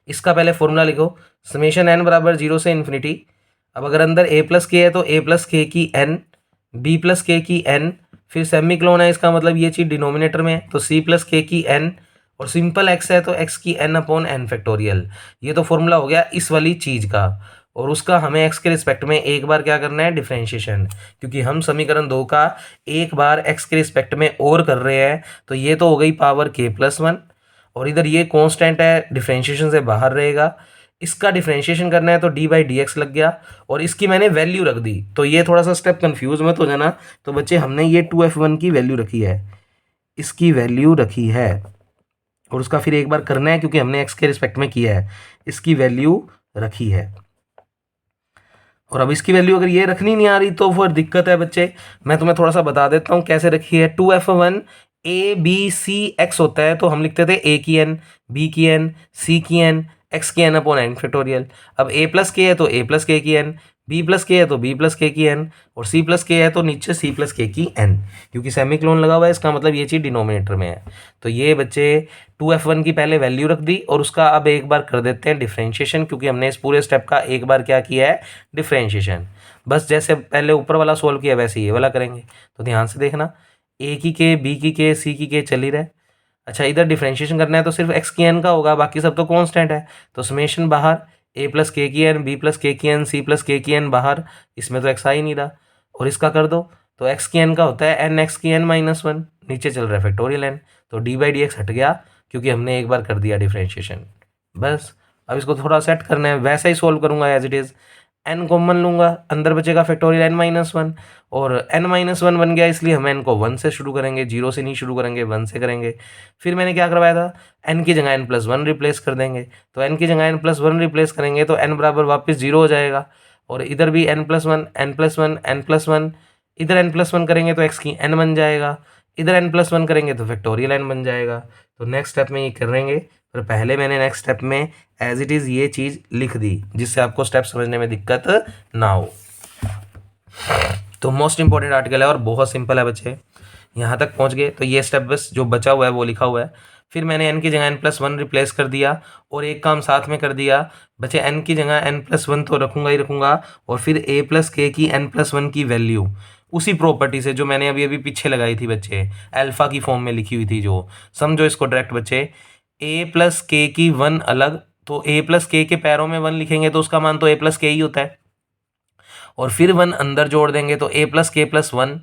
इसका पहले फॉर्मूला लिखो, समेशन n बराबर 0 से इन्फिनिटी। अब अगर अंदर a+k है तो a+k की n, b+k की n, फिर सेमी क्लोन है, इसका मतलब ये चीज़ डिनोमिनेटर में है, तो c+k की n, और सिंपल x है तो x की n/n फैक्टोरियल। ये तो फॉर्मूला हो गया इस वाली चीज़ का, और उसका हमें x के रिस्पेक्ट में एक बार क्या करना है, डिफरेंशिएशन। क्योंकि हम समीकरण 2 का एक बार x के रिस्पेक्ट में और कर रहे हैं, तो ये तो हो गई पावर k+1, और इधर ये कांस्टेंट है, डिफरेंशिएशन से बाहर रहेगा। इसका डिफरेंशिएशन करना है तो d/dx लग गया, और इसकी मैंने वैल्यू रख दी। तो ये थोड़ा सा स्टेप कंफ्यूज मत हो जाना। तो बच्चे हमने ये 2f1 की वैल्यू रखी है, इसकी वैल्यू रखी है, और उसका फिर एक बार करना है क्योंकि हमने x के रिस्पेक्ट में किया है, इसकी वैल्यू रखी है। और अब इसकी वैल्यू अगर ये रखनी नहीं आ रही तो फिर दिक्कत है बच्चे। मैं तुम्हें थोड़ा सा बता देता हूँ कैसे रखी है। 2f1 a b c x होता है, तो हम लिखते थे a की n, b की n, c की n, x की n/n फैक्टोरियल। अब a+k है तो a+k की n, बी प्लस के है तो बी प्लस के की एन, और सी प्लस के है तो नीचे सी प्लस के की एन, क्योंकि सेमीक्लोन लगा हुआ है इसका मतलब ये चीज़ डिनोमिनेटर में है। तो ये बच्चे 2f1 की पहले वैल्यू रख दी और उसका अब एक बार कर देते हैं डिफ्रेंशिएशन, क्योंकि हमने इस पूरे स्टेप का एक बार क्या किया है, डिफ्रेंशिएशन। बस जैसे पहले ऊपर वाला सोल्व किया वैसे ये वाला करेंगे। तो ध्यान से देखना, ए की के, बी की के, सी की के चल ही रहे। अच्छा, इधर डिफ्रेंशिएशन करना है तो सिर्फ एक्स की एन का होगा, बाकी सब तो कांस्टेंट है। तो समेशन बाहर ए प्लस के की एन, बी प्लस के की एन, सी प्लस के की एन बाहर, इसमें तो एक्स आ ही नहीं रहा। और इसका कर दो तो एक्स की एन का होता है एन एक्स की एन माइनस वन, नीचे चल रहा है फैक्टोरियल एन, तो डी बाई डी एक्स हट गया क्योंकि हमने एक बार कर दिया डिफ्रेंशिएशन। बस अब इसको थोड़ा सेट करना है, वैसा ही सोल्व करूंगा as it is. N common लूंगा, अंदर बचेगा फैक्टोरियल एन माइनस वन, और एन माइनस वन बन गया, इसलिए हम एन को वन से शुरू करेंगे, जीरो से नहीं शुरू करेंगे, वन से करेंगे। फिर मैंने क्या करवाया था, एन की जगह एन प्लस वन रिप्लेस कर देंगे, तो एन की जगह एन प्लस वन रिप्लेस करेंगे तो एन बराबर वापस जीरो हो जाएगा। और इधर भी n plus one, n plus one, n plus one, इधर एन प्लस वन करेंगे तो एक्स की एन बन जाएगा, इधर एन प्लस वन करेंगे तो फैक्टोरियल एन बन जाएगा। तो नेक्स्ट स्टेप में ये करेंगे, पर पहले मैंने नेक्स्ट स्टेप में एज इट इज़ ये चीज़ लिख दी जिससे आपको स्टेप समझने में दिक्कत ना हो। तो मोस्ट इंपॉर्टेंट आर्टिकल है और बहुत सिंपल है बच्चे, यहाँ तक पहुँच गए। तो ये स्टेप बस जो बचा हुआ है वो लिखा हुआ है। फिर मैंने एन की जगह एन प्लस वन रिप्लेस कर दिया और एक काम साथ में कर दिया बच्चे, एन की जगह एन प्लस वन तो रखूँगा ही रखूँगा, और फिर ए प्लस के की एन प्लस वन की वैल्यू उसी प्रॉपर्टी से जो मैंने अभी अभी पीछे लगाई थी बच्चे, अल्फा की फॉर्म में लिखी हुई थी, जो समझो इसको डायरेक्ट बच्चे, ए प्लस के की वन अलग, तो ए प्लस के पैरों में वन लिखेंगे तो उसका मान तो ए प्लस के ही होता है, और फिर वन अंदर जोड़ देंगे तो a plus k plus one,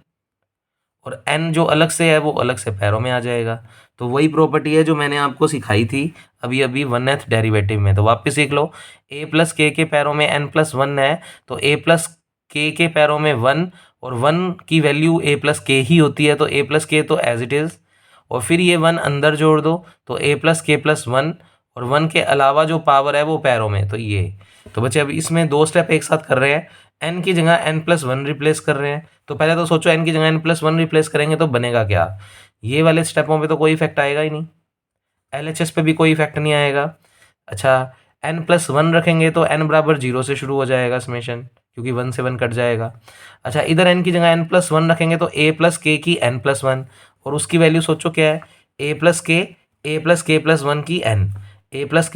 और एन जो अलग से है वो अलग से पैरों में आ जाएगा। तो वही प्रॉपर्टी है जो मैंने आपको सिखाई थी अभी अभी 1th डेरिवेटिव में, तो वापस सीख लो। ए प्लस के पैरों में एन प्लस वन है तो ए प्लस के पैरों में वन, और वन की वैल्यू ए प्लस के ही होती है तो ए प्लस के तो एज इट इज़, और फिर ये वन अंदर जोड़ दो तो a plus k plus one, और वन के अलावा जो पावर है वो पैरों में, तो ये। तो बच्चे अब इसमें दो स्टेप एक साथ कर रहे हैं, एन की जगह एन प्लस वन रिप्लेस कर रहे हैं। तो पहले तो सोचो एन की जगह एन प्लस वन रिप्लेस करेंगे तो बनेगा क्या, ये वाले स्टेपों पे तो कोई इफेक्ट आएगा ही नहीं, एलएचएस पे भी कोई इफेक्ट नहीं आएगा। अच्छा, एन प्लस वन रखेंगे तो एन बराबर जीरो से शुरू हो जाएगा समेशन, क्योंकि वन से वन कट जाएगा। अच्छा, इधर एन की जगह एन प्लस वन रखेंगे तो ए प्लस के की एन प्लस वन, और उसकी वैल्यू सोचो क्या है, ए प्लस के प्लस वन की एन, ए प्लस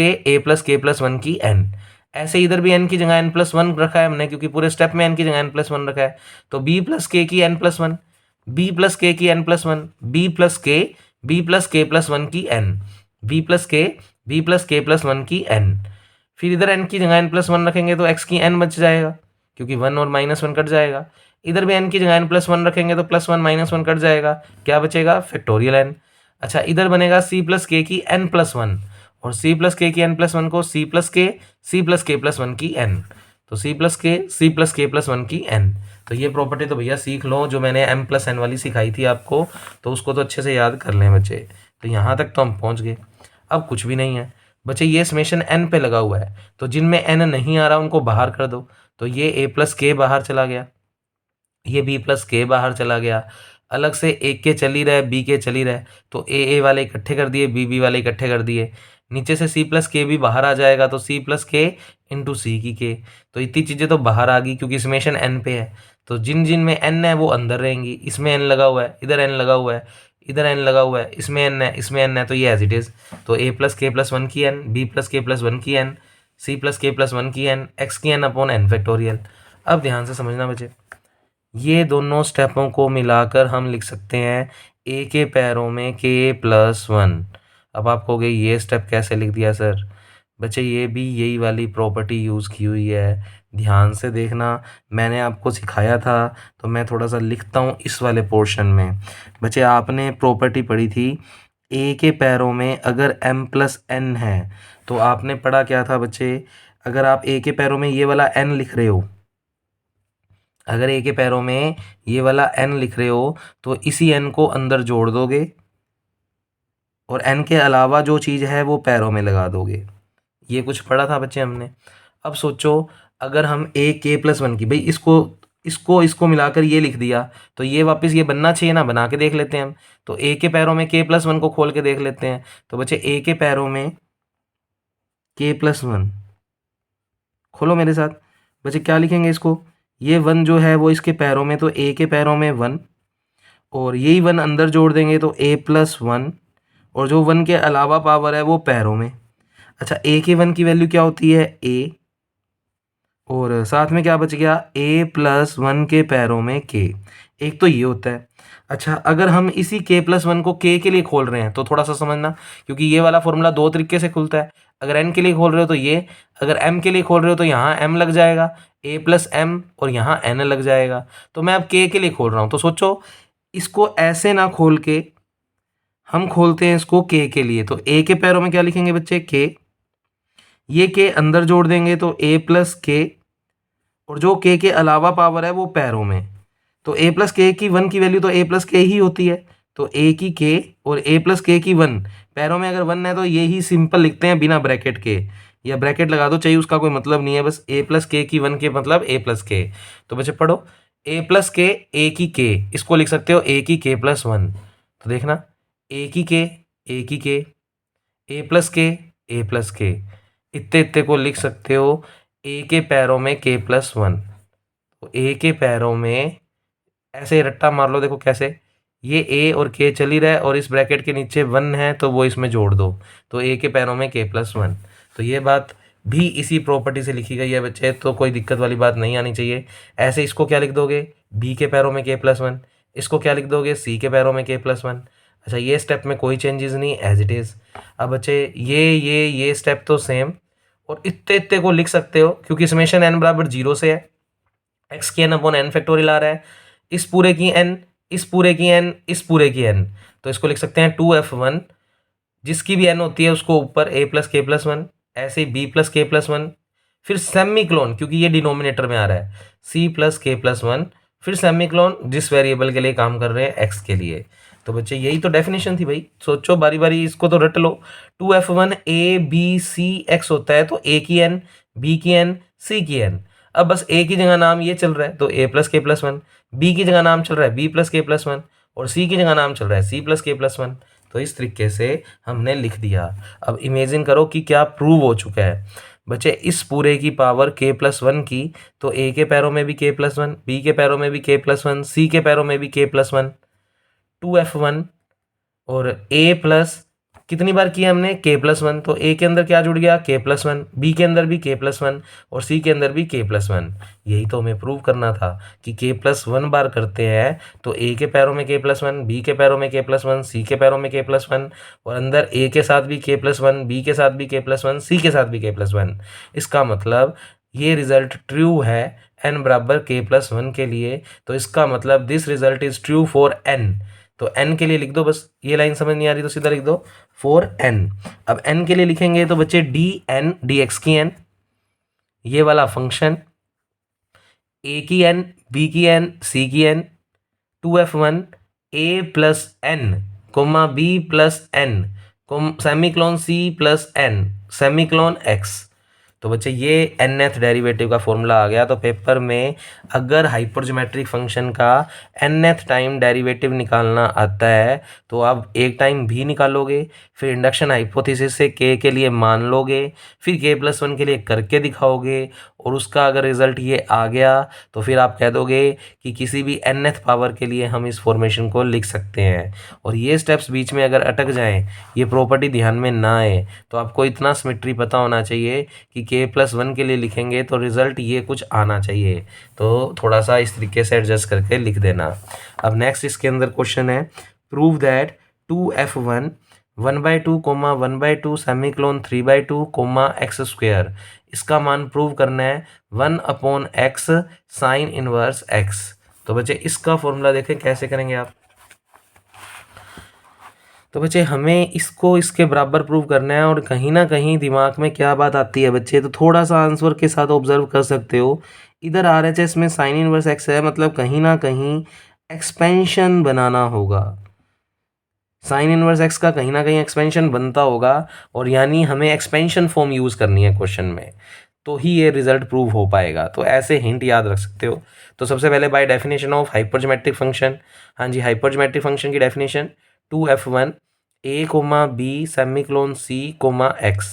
के प्लस वन की एन। ऐसे इधर भी एन की जगह एन प्लस वन रखा है हमने, क्योंकि पूरे स्टेप में एन की जगह एन प्लस वन रखा है, तो बी प्लस के की n plus one, b plus k की n plus one, b plus k plus one की n, b plus k plus one की एन। फिर इधर एन की जगह एन प्लस वन रखेंगे तो एक्स की एन बच जाएगा, क्योंकि वन और माइनस वन कट जाएगा। इधर भी एन की जगह एन प्लस वन रखेंगे तो plus one minus one cut जाएगा, क्या बचेगा, फैक्टोरियल एन। अच्छा, इधर बनेगा सी प्लस के की एन प्लस वन, और सी प्लस के की एन प्लस वन को सी प्लस के प्लस वन की एन, तो सी प्लस के प्लस वन की एन। तो ये प्रॉपर्टी तो भैया सीख लो, जो मैंने एम प्लस एन वाली सिखाई थी आपको, तो उसको तो अच्छे से याद कर लें बच्चे। तो यहाँ तक तो हम पहुँच गए, अब कुछ भी नहीं है बच्चे, ये समेशन एन पे लगा हुआ है, तो जिनमें एन नहीं आ रहा उनको बाहर कर दो। तो ये ए प्लस के बाहर चला गया, ये बी प्लस के बाहर चला गया, अलग से एक के चल ही रहे, बी के चल ही रहे, तो ए वाले इकट्ठे कर दिए, बी वाले इकट्ठे कर दिए। नीचे से सी प्लस के भी बाहर आ जाएगा, तो सी प्लस के इंटू सी की के, तो इतनी चीज़ें तो बाहर आ गई क्योंकि समेशन एन पे है। तो जिन जिन में एन है वो अंदर रहेंगी, इसमें एन लगा हुआ है, इधर एन लगा हुआ है, इधर एन लगा हुआ है, इसमें एन है, इसमें एन है, तो ये एज इट इज़। तो a plus k plus one की n, b plus k plus one की n, c plus k plus one की एन, एक्स की एन अपॉन एन फैक्टोरियल। अब ध्यान से समझना बच्चे, ये दोनों स्टेपों को मिलाकर हम लिख सकते हैं ए के पैरों में के प्लस वन। अब आप कहोगे ये स्टेप कैसे लिख दिया सर, बच्चे ये भी यही वाली प्रॉपर्टी यूज़ की हुई है, ध्यान से देखना, मैंने आपको सिखाया था, तो मैं थोड़ा सा लिखता हूँ इस वाले पोर्शन में। बच्चे आपने प्रॉपर्टी पढ़ी थी, ए के पैरों में अगर एम प्लस एन है, तो आपने पढ़ा क्या था बच्चे, अगर आप ए के पैरों में ये वाला एन लिख रहे हो, अगर ए के पैरों में ये वाला एन लिख रहे हो तो इसी एन को अंदर जोड़ दोगे और एन के अलावा जो चीज़ है वो पैरों में लगा दोगे। ये कुछ पढ़ा था बच्चे हमने। अब सोचो अगर हम ए के प्लस वन की, भाई इसको मिलाकर ये लिख दिया, तो ये वापस ये बनना चाहिए ना, बना के देख लेते हैं हम। तो ए के पैरों में के प्लस वन को खोल के देख लेते हैं। तो बच्चे ए के पैरों में के प्लस वन खोलो मेरे साथ, बच्चे क्या लिखेंगे इसको, ये 1 जो है वो इसके पैरों में, तो ए के पैरों में 1, और यही 1 अंदर जोड़ देंगे तो a+1, और जो 1 के अलावा पावर है वो पैरों में। अच्छा, a के 1 की वैल्यू क्या होती है a, और साथ में क्या बच गया a+1 के पैरों में k, एक तो ये होता है। अच्छा, अगर हम इसी k+1 को k के लिए खोल रहे हैं तो थोड़ा सा समझना, क्योंकि ये वाला फॉर्मूला दो तरीके से खुलता है। अगर n के लिए खोल रहे हो तो ये, अगर m के लिए खोल रहे हो तो यहाँ m लग जाएगा, a+m, और यहाँ n लग जाएगा। तो मैं अब k के लिए खोल रहा हूँ, तो सोचो इसको ऐसे ना खोल के हम खोलते हैं इसको k के लिए, तो a के पैरों में क्या लिखेंगे बच्चे k, ये k अंदर जोड़ देंगे तो a+k, और जो k के अलावा पावर है वो पैरों में, तो a+k की 1 की वैल्यू तो a+k ही होती है, तो a की k और a+k की 1, पैरों में अगर 1 है तो ये ही सिंपल लिखते हैं बिना ब्रैकेट के, या ब्रैकेट लगा दो चाहिए, उसका कोई मतलब नहीं है, बस a+k की 1 के मतलब a+k। तो बच्चे पढ़ो, a+k, a की k, इसको लिख सकते हो a की k+1, तो देखना a की k, a की k, a+k, a+k, इतने इतने को लिख सकते हो a के पैरों में k+1। तो a के पैरों में ऐसे रट्टा मार लो, देखो कैसे, ये a और k चल ही रहा है, और इस ब्रैकेट के नीचे 1 है तो वो इसमें जोड़ दो, तो a के पैरों में k+1। तो ये बात भी इसी प्रॉपर्टी से लिखी गई है बच्चे, तो कोई दिक्कत वाली बात नहीं आनी चाहिए। ऐसे इसको क्या लिख दोगे, b के पैरों में k+1, इसको क्या लिख दोगे, c के पैरों में k+1। अच्छा, ये स्टेप में कोई चेंजेस नहीं, एज इट इज़। अब बच्चे ये स्टेप तो सेम, और इतने इतने को लिख सकते हो, क्योंकि समेशन n बराबर 0 से है, x की n अपॉन n फैक्टोरियल आ रहा है, इस पूरे की n, इस पूरे की n, इस पूरे की n, तो इसको लिख सकते हैं 2f1, जिसकी भी n होती है उसको ऊपर a+k+1, ऐसे ही b+k+1, फिर सेमीक्लोन, क्योंकि ये डिनोमिनेटर में आ रहा है, c+k+1, फिर सेमीक्लोन जिस वेरिएबल के लिए काम कर रहे हैं x के लिए। तो बच्चे यही तो डेफिनेशन थी भाई, सोचो बारी बारी, इसको तो रट लो। 2f1 a b c x होता है, तो a की n, b की n, c की n। अब बस a की जगह नाम ये चल रहा है तो a+k+1, b की जगह नाम चल रहा है b+k+1, और c की जगह नाम चल रहा है c+k+1। तो इस तरीके से हमने लिख दिया। अब इमेजिन करो कि क्या प्रूव हो चुका है बच्चे, इस पूरे की पावर k+1 की, तो a के पैरों में भी k+1, b के पैरों में भी k+1, c के पैरों में भी k+1, 2f1, और a प्लस कितनी बार किया हमने k+1, तो a के अंदर क्या जुड़ गया k+1, b के अंदर भी k+1, और c के अंदर भी k+1। यही तो हमें प्रूव करना था कि k+1 बार करते हैं तो a के पैरों में k+1, b के पैरों में k+1, c के पैरों में k+1, और अंदर a के साथ भी k+1, b के साथ भी k+1, c के साथ भी k+1। इसका मतलब ये रिजल्ट ट्रू है n बराबर k+1 के लिए, तो इसका मतलब this result is true for n। तो n के लिए लिख दो, बस ये लाइन समझ नहीं आ रही तो सीधा लिख दो फॉर n। अब n के लिए लिखेंगे तो बच्चे dn, dx की n, ये वाला फंक्शन a की n, b की n, c की n, 2f1 a+n, b+n, सेमीक्लोन c+n, सेमीक्लोन x। तो बच्चे ये nth डेरिवेटिव का फॉर्मूला आ गया। तो पेपर में अगर हाइपरज्योमेट्रिक फंक्शन का nth टाइम डेरिवेटिव निकालना आता है तो आप एक टाइम भी निकालोगे, फिर इंडक्शन हाइपोथेसिस से k के लिए मान लोगे, फिर k+1 के लिए करके दिखाओगे, और उसका अगर रिजल्ट ये आ गया तो फिर आप कह दोगे कि किसी भी nth पावर के लिए हम इस फॉर्मेशन को लिख सकते हैं। और ये स्टेप्स बीच में अगर अटक जाएं, ये प्रॉपर्टी ध्यान में ना आए, तो आपको इतना सिमेट्री पता होना चाहिए कि k+1 के लिए लिखेंगे तो रिजल्ट ये कुछ आना चाहिए। तो थोड़ा सा इस तरीके से एडजस्ट करके लिख देना। अब नेक्स्ट इसके अंदर क्वेश्चन है, प्रूव दैट 2f1 1/2 1/2 सेमीक्लोन 3/2 x², इसका मान प्रूव करना है 1/x साइन इनवर्स x। तो बच्चे इसका फॉर्मूला देखें कैसे करेंगे आप। तो बच्चे हमें इसको इसके बराबर प्रूव करना है, और कहीं ना कहीं दिमाग में क्या बात आती है बच्चे, तो थोड़ा सा आंसर के साथ ऑब्जर्व कर सकते हो। इधर RHS में साइन इनवर्स x है, मतलब कहीं ना कहीं एक्सपेंशन बनाना होगा, साइन इनवर्स x का कहीं ना कहीं एक्सपेंशन बनता होगा, और यानी हमें एक्सपेंशन फॉर्म यूज़ करनी है क्वेश्चन में, तो ही ये रिजल्ट प्रूव हो पाएगा। तो ऐसे हिंट याद रख सकते हो। तो सबसे पहले by definition of hypergeometric function, हाँ जी, हाइपरज्योमेट्रिक फंक्शन की definition 2f1 a, b semicolon c, x।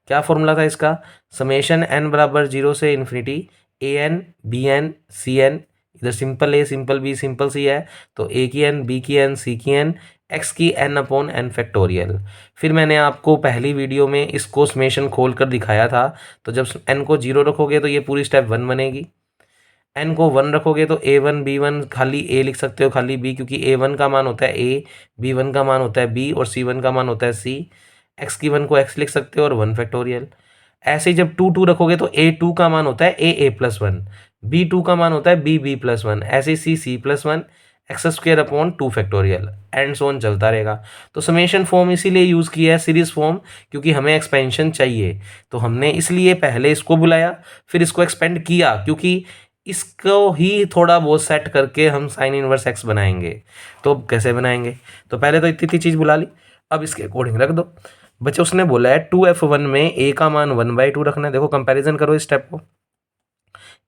क्या फॉर्मूला था इसका, समेशन n बराबर 0 से infinity a n b n c n, इधर simple a simple b simple c है, तो ए की एन बी की एन सी की एन एक्स की एन अपॉन एन फैक्टोरियल। फिर मैंने आपको पहली वीडियो में इसको समेशन खोल कर दिखाया था, तो जब एन को 0 रखोगे तो ये पूरी स्टेप 1 बनेगी, एन को 1 रखोगे तो ए वन बी वन खाली ए लिख सकते हो खाली बी, क्योंकि ए वन का मान होता है ए, बी वन का मान होता है बी और सी वन का मान होता है सी। एक्स की 1 को एक्स लिख सकते हो और 1 फैक्टोरियल। ऐसे ही जब 2 रखोगे तो ए 2 का मान होता है ए प्लस वन, बी 2 का मान होता है बी प्लस वन, ऐसे ही c plus one x square upon 2 factorial and so on चलता रहेगा। तो समेशन फॉर्म इसीलिए यूज़ किया है सीरीज फॉर्म, क्योंकि हमें एक्सपेंशन चाहिए, तो हमने इसलिए पहले इसको बुलाया फिर इसको एक्सपेंड किया, क्योंकि इसको ही थोड़ा बहुत सेट करके हम साइन इनवर्स एक्स बनाएंगे। तो कैसे बनाएंगे, तो पहले तो इतनी चीज़ बुला ली, अब इसके अकॉर्डिंग रख दो। बच्चे उसने बोला है 2f1 में ए का मान 1/2 रखना है। देखो कंपैरिजन करो इस स्टेप को,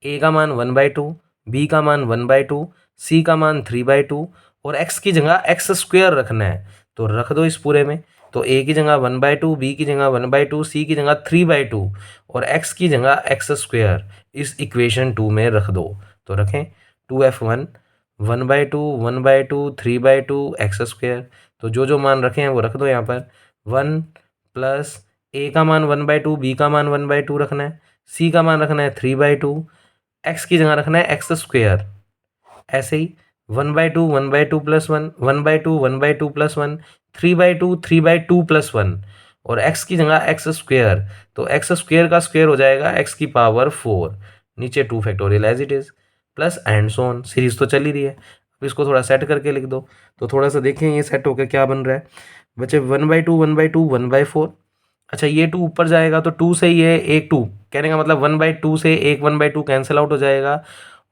ए का मान 1/2, बी का मान 1/2, सी का मान 3/2 और एक्स की जगह एक्स स्क्वेयर रखना है, तो रख दो इस पूरे में। तो ए की जगह 1/2, बी की जगह 1/2, सी की जगह 3/2 और एक्स की जगह एक्स स्क्वेयर इस इक्वेशन 2 में रख दो। तो रखें 2f1 1/2 1/2 3/2 एक्स स्क्वेयर, तो जो जो मान रखे हैं वो रख दो यहाँ पर। 1 प्लस ए का मान 1/2, बी का मान 1/2 रखना है, सी का मान रखना है 3/2, एक्स की जगह रखना है एक्स स्क्वेयर। ऐसे ही 1/2 1/2 प्लस 1 1/2 1/2 प्लस 1 3/2 3/2 प्लस 1 और एक्स की जगह एक्स स्क्वेयर, तो एक्स स्क्वेयर का स्क्वेयर हो जाएगा एक्स की पावर 4, नीचे 2 factorial as it is plus and so on. Series तो चल ही रही है, अब इसको थोड़ा सेट करके लिख दो, तो थोड़ा सा देखें ये सेट होकर क्या बन रहा है। बच्चे 1/2 1/2 1/4, अच्छा ये 2 ऊपर जाएगा तो 2 से ये एक 2, कहने का मतलब 1/2 से एक 1/2 कैंसिल आउट हो जाएगा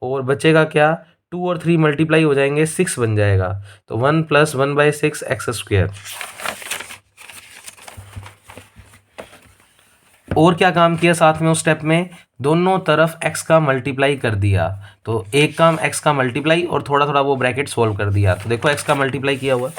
और बचेगा क्या, 2 और 3 मल्टीप्लाई हो जाएंगे 6 बन जाएगा, तो 1 प्लस 1/6 एक्स स्क्वेयर। और क्या काम किया साथ में उस स्टेप में, दोनों तरफ x का मल्टीप्लाई कर दिया, तो एक काम x का मल्टीप्लाई और थोड़ा थोड़ा वो ब्रैकेट सोल्व कर दिया, तो देखो x का मल्टीप्लाई किया हुआ,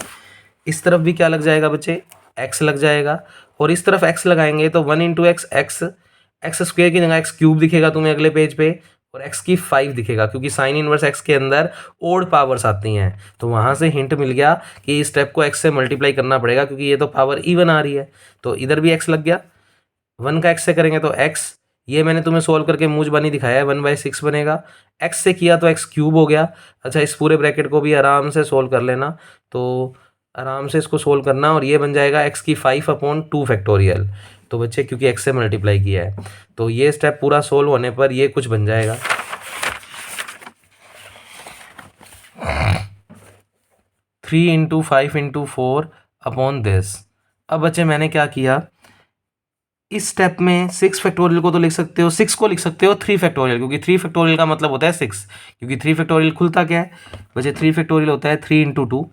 इस तरफ भी क्या लग जाएगा बच्चे, x लग जाएगा और इस तरफ x लगाएंगे तो 1 इंटू एक्स एक्स स्क्वेयर की जगह एक्स क्यूब दिखेगा तुम्हें अगले पेज पे और x की 5 दिखेगा, क्योंकि साइन इनवर्स x के अंदर ओड पावर्स आती हैं, तो वहाँ से हिंट मिल गया कि इस स्टेप को x से मल्टीप्लाई करना पड़ेगा, क्योंकि ये तो पावर इवन आ रही है, तो इधर भी x लग गया। 1 का x से करेंगे तो x, ये मैंने तुम्हें सोल्व करके मूंज बनी दिखाया है, 1/6 बनेगा, x से किया तो x क्यूब हो गया। अच्छा इस पूरे ब्रैकेट को भी आराम से सोल्व कर लेना, तो आराम से इसको सोल्व करना और ये बन जाएगा x की 5/2 फैक्टोरियल, तो बच्चे क्योंकि x से मल्टीप्लाई किया है, तो ये स्टेप पूरा सोल्व होने पर ये कुछ बन जाएगा 3 इंटू 5 इंटू 4 अपॉन दिस। अब बच्चे मैंने क्या किया, इस स्टेप में 6 फैक्टोरियल को तो लिख सकते हो, 6 को लिख सकते हो 3 फैक्टोरियल, क्योंकि 3 फैक्टोरियल का मतलब होता है 6, क्योंकि 3 फैक्टोरियल खुलता क्या है बच्चे, 3 फैक्टोरियल होता है 3 इंटू 2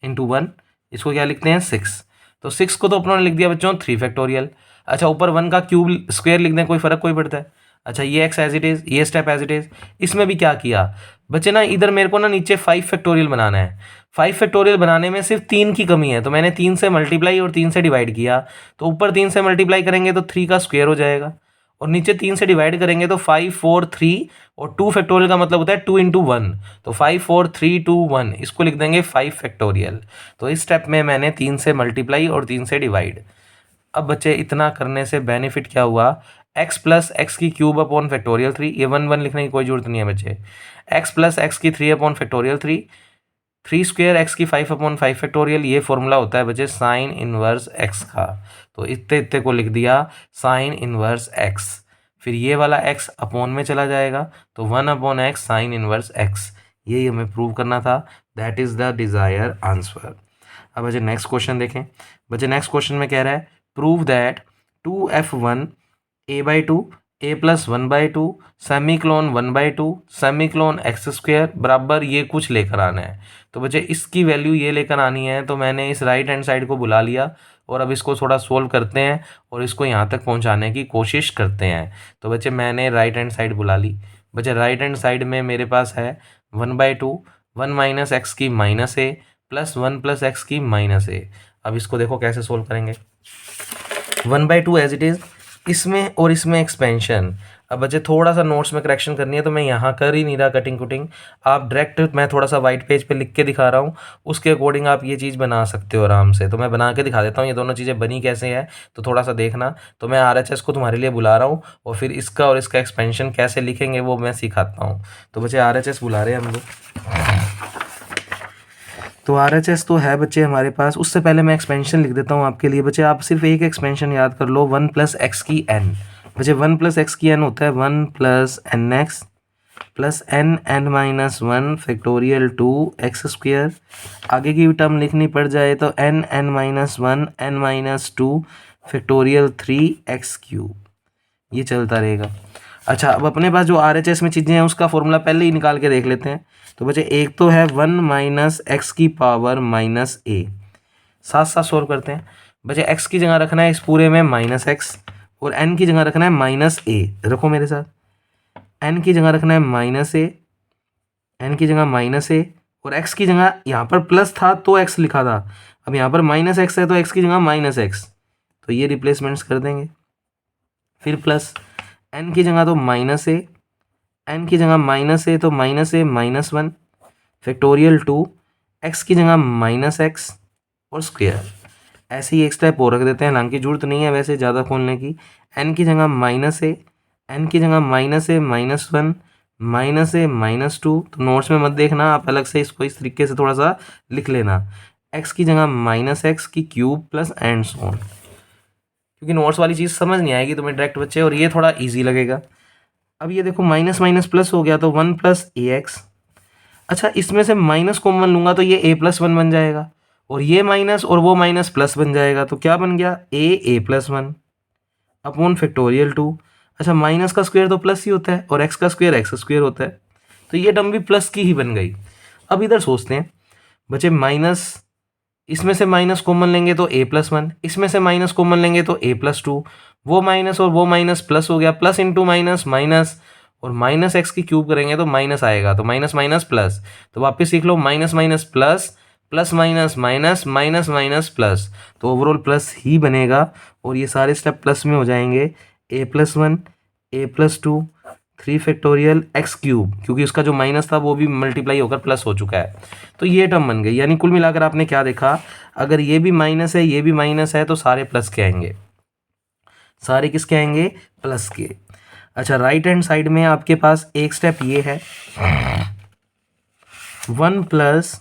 इंटू 1, इसको क्या लिखते हैं 6, तो 6 को तो अपनों ने लिख दिया बच्चों 3 फैक्टोरियल। अच्छा ऊपर 1 का क्यूब स्क्वायर लिख दें, कोई फर्क कोई पड़ता है। अच्छा ये एक्स एज इट इज़, ये स्टेप एज इट इज़। इसमें भी क्या किया बच्चे ना, इधर मेरे को ना नीचे 5 फैक्टोरियल बनाना है, 5 फैक्टोरियल बनाने में सिर्फ 3 की कमी है, तो मैंने 3 से मल्टीप्लाई और 3 से डिवाइड किया, तो ऊपर 3 से मल्टीप्लाई करेंगे तो 3 का स्क्वायर हो जाएगा और नीचे 3 से डिवाइड करेंगे तो 5 4 3 और 2 फैक्टोरियल का मतलब होता है 2 इंटू 1, तो 5 4 3 2 1, इसको लिख देंगे 5 फैक्टोरियल। तो इस स्टेप में मैंने 3 से मल्टीप्लाई और 3 से डिवाइड। अब बच्चे इतना करने से बेनिफिट क्या हुआ, x प्लस एक्स की क्यूब अपॉन फैक्टोरियल 3, ये 1 1 लिखने की कोई जरूरत नहीं है बच्चे, x प्लस एक्स की 3 अपॉन फैक्टोरियल 3, 3 स्क्वेयर एक्स की 5/5 फैक्टोरियल, ये फॉर्मूला होता है बच्चे साइन इनवर्स x का, तो इतने इतने को लिख दिया साइन इनवर्स x, फिर ये वाला x अपॉन में चला जाएगा, तो 1/x साइन इनवर्स x, यही हमें प्रूव करना था, that is the desire answer. अब बच्चे नेक्स्ट क्वेश्चन देखें, बच्चे नेक्स्ट क्वेश्चन में कह रहा है prove that 2f1 a/2 a plus 1/2 semicolon 1/2 semicolon x square बराबर ये कुछ लेकर आना है। तो बच्चे इसकी वैल्यू ये लेकर आनी है, तो मैंने इस राइट हैंड साइड को बुला लिया और अब इसको थोड़ा सोल्व करते हैं और इसको यहाँ तक पहुँचाने की कोशिश करते हैं। तो बच्चे मैंने राइट हैंड साइड बुला ली, बच्चे राइट हैंड साइड में मेरे पास है 1/2 1 माइनस एक्स की माइनस ए प्लस 1 प्लस एक्स की माइनस ए। अब इसको देखो कैसे सोल्व करेंगे, 1/2 एज इट इज़, इसमें और इसमें एक्सपेंशन, अब बच्चे थोड़ा सा नोट्स में करेक्शन करनी है तो मैं यहाँ कर ही नहीं रहा कटिंग कुटिंग, आप डायरेक्ट मैं थोड़ा सा वाइट पेज पे लिख के दिखा रहा हूँ, उसके अकॉर्डिंग आप ये चीज़ बना सकते हो आराम से। तो मैं बना के दिखा देता हूँ ये दोनों चीज़ें बनी कैसे है, तो थोड़ा सा देखना। तो मैं RHS को तुम्हारे लिए बुला रहा हूँ और फिर इसका और इसका एक्सपेंशन कैसे लिखेंगे वो मैं सिखाता हूँ। तो बच्चे RHS बुला रहे हैं हम लोग। तो RHS तो है बच्चे हमारे पास, उससे पहले मैं एक्सपेंशन लिख देता हूँ आपके लिए। बच्चे आप सिर्फ एक एक्सपेंशन याद कर लो, 1 + x की n। बच्चे 1 + x की n होता है 1 + nx plus n(n-1) factorial 2x²। आगे की टर्म लिखनी पड़ जाए तो n(n-1) n-2 फैक्टोरियल 3x³। ये चलता रहेगा। अच्छा, अब अपने पास जो RHS में चीज़ें हैं उसका फॉर्मूला पहले ही निकाल के देख लेते हैं। तो बच्चे एक तो है 1 - x की पावर -a, साथ साथ सोल्व करते हैं। बच्चे x की जगह रखना है इस पूरे में -x और n की जगह रखना है -a। रखो मेरे साथ, n की जगह रखना है -a, n की जगह -a और x की जगह यहाँ पर प्लस था तो x लिखा था, अब यहाँ पर -x है तो x की जगह -x, तो ये रिप्लेसमेंट्स कर देंगे। फिर प्लस n की जगह तो -a, n की जगह -a तो -a-1 फैक्टोरियल 2, x की जगह -x और स्क्वायर। ऐसे ही एक स्टेप और रख देते हैं, हालांकि जरूरत नहीं है वैसे ज़्यादा खोलने की। n की जगह -a, n की जगह -a-1 -a-2, तो नोट्स में मत देखना, आप अलग से इसको इस तरीके से थोड़ा सा लिख लेना, x की जगह -x³ plus and so on, क्योंकि नोट्स वाली चीज़ समझ नहीं आएगी तुम्हें डायरेक्ट बच्चे, और ये थोड़ा ईजी लगेगा। अब ये देखो माइनस माइनस प्लस हो गया तो 1 + ax। अच्छा, इसमें से माइनस कॉमन लूँगा तो ये a+1 बन जाएगा, और ये माइनस और वो माइनस प्लस बन जाएगा, तो क्या बन गया a+1 अपॉन फैक्टोरियल 2। अच्छा, माइनस का स्क्वायर तो प्लस ही होता है और एक्स का स्क्वायर x² होता है, तो ये टर्म भी प्लस की ही बन गई। अब इधर सोचते हैं बच्चे, माइनस इसमें से माइनस कॉमन लेंगे तो a+1, इसमें से माइनस कॉमन लेंगे तो a+2, वो माइनस और वो माइनस प्लस हो गया, प्लस इंटू माइनस माइनस, और -x³ करेंगे तो माइनस आएगा, तो माइनस माइनस प्लस, तो वापस सीख लो minus minus plus, plus minus minus, minus minus plus, तो ओवरऑल प्लस ही बनेगा, और ये सारे स्टेप प्लस में हो जाएंगे। a+1 a+2 3 फैक्टोरियल x³, क्योंकि उसका जो माइनस था वो भी मल्टीप्लाई होकर प्लस हो चुका है, तो ये टर्म बन गई। यानी कुल मिलाकर आपने क्या देखा, अगर ये भी माइनस है ये भी माइनस है तो सारे प्लस के आएंगे, सारे किसके आएंगे, प्लस के। अच्छा, राइट हैंड साइड में आपके पास एक स्टेप ये है 1 +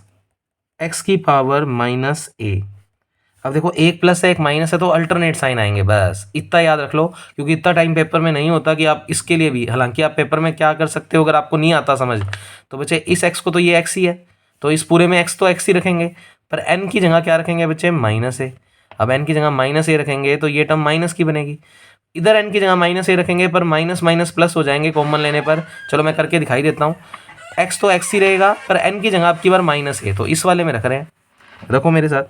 x की पावर -a। अब देखो एक प्लस है एक माइनस है तो अल्टरनेट साइन आएंगे, बस इतना याद रख लो, क्योंकि इतना टाइम पेपर में नहीं होता कि आप इसके लिए भी, हालांकि आप पेपर में क्या कर सकते हो अगर आपको नहीं आता समझ, तो बच्चे इस x को तो ये x ही है, तो इस पूरे में x तो x ही रखेंगे, पर n की जगह क्या रखेंगे बच्चे, -a। अब n की जगह -a रखेंगे तो ये टर्म माइनस की बनेगी, इधर n की जगह -a रखेंगे पर माइनस माइनस प्लस हो जाएंगे कॉमन लेने पर। चलो मैं करके दिखाई देता हूँ, x तो x ही रहेगा पर n की जगह आपकी बार -a, तो इस वाले में रख रहे हैं, रखो मेरे साथ।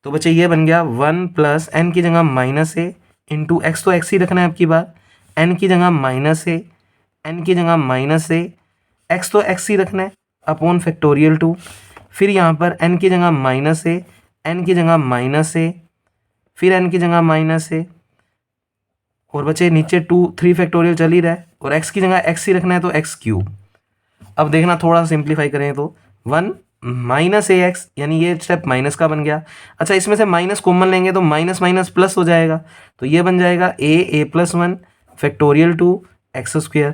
तो बच्चे ये बन गया 1 + n की जगह -a इंटू x तो x ही रखना है आपकी बार, n की जगह -a, n की जगह -a, x तो x ही रखना है अपॉन फैक्टोरियल 2, फिर यहाँ पर n की जगह -a, n की जगह -a, फिर n की जगह -a, और बच्चे नीचे 3 फैक्टोरियल चल ही रहा है, और x की जगह x ही रखना है तो x³। अब देखना थोड़ा सा सिंप्लीफाई करें तो 1 -ax, यानी ये स्टेप माइनस का बन गया। अच्छा, इसमें से माइनस कॉमन लेंगे तो माइनस माइनस प्लस हो जाएगा, तो ये बन जाएगा a+1 फैक्टोरियल 2 x²।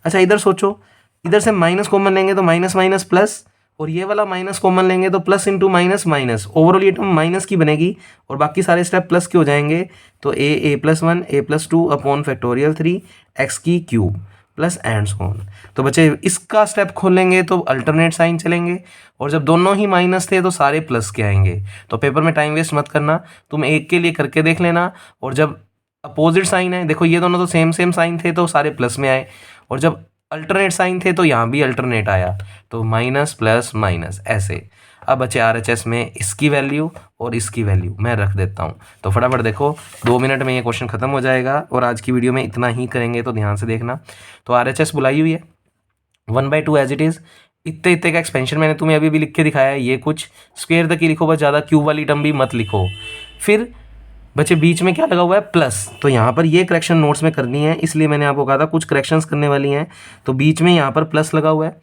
अच्छा, इधर सोचो, इधर से माइनस कॉमन लेंगे तो माइनस माइनस प्लस, और ये वाला माइनस कॉमन लेंगे तो plus into minus minus, overall ये टर्म माइनस की बनेगी और बाकी सारे स्टेप प्लस के हो जाएंगे, तो a+1 a+2 upon factorial 3 x³ plus and so on. तो बच्चे इसका स्टेप खोलेंगे तो अल्टरनेट साइन चलेंगे, और जब दोनों ही माइनस थे तो सारे प्लस के आएंगे। तो पेपर में टाइम वेस्ट मत करना, तुम एक के लिए करके देख लेना, और जब अपोजिट साइन है, देखो ये दोनों तो सेम सेम साइन थे तो सारे प्लस में आए, और जब अल्टरनेट साइन थे तो यहाँ भी अल्टरनेट आया, तो माइनस प्लस माइनस ऐसे। अब बच्चे RHS में इसकी वैल्यू और इसकी वैल्यू मैं रख देता हूँ, तो फटाफट देखो 2 मिनट में ये क्वेश्चन खत्म हो जाएगा, और आज की वीडियो में इतना ही करेंगे, तो ध्यान से देखना। तो RHS बुलाई हुई है 1/2 एज इट इज़, इतने इतने का एक्सपेंशन मैंने तुम्हें अभी भी लिख के दिखाया है, ये कुछ स्क्वायर तक ही लिखो बस, ज़्यादा क्यूब वाली टर्म भी मत लिखो। फिर बच्चे बीच में क्या लगा हुआ है, प्लस, तो यहाँ पर ये करेक्शन नोट्स में करनी है, इसलिए मैंने आपको कहा था कुछ करेक्शंस करने वाली हैं, तो बीच में यहाँ पर प्लस लगा हुआ है।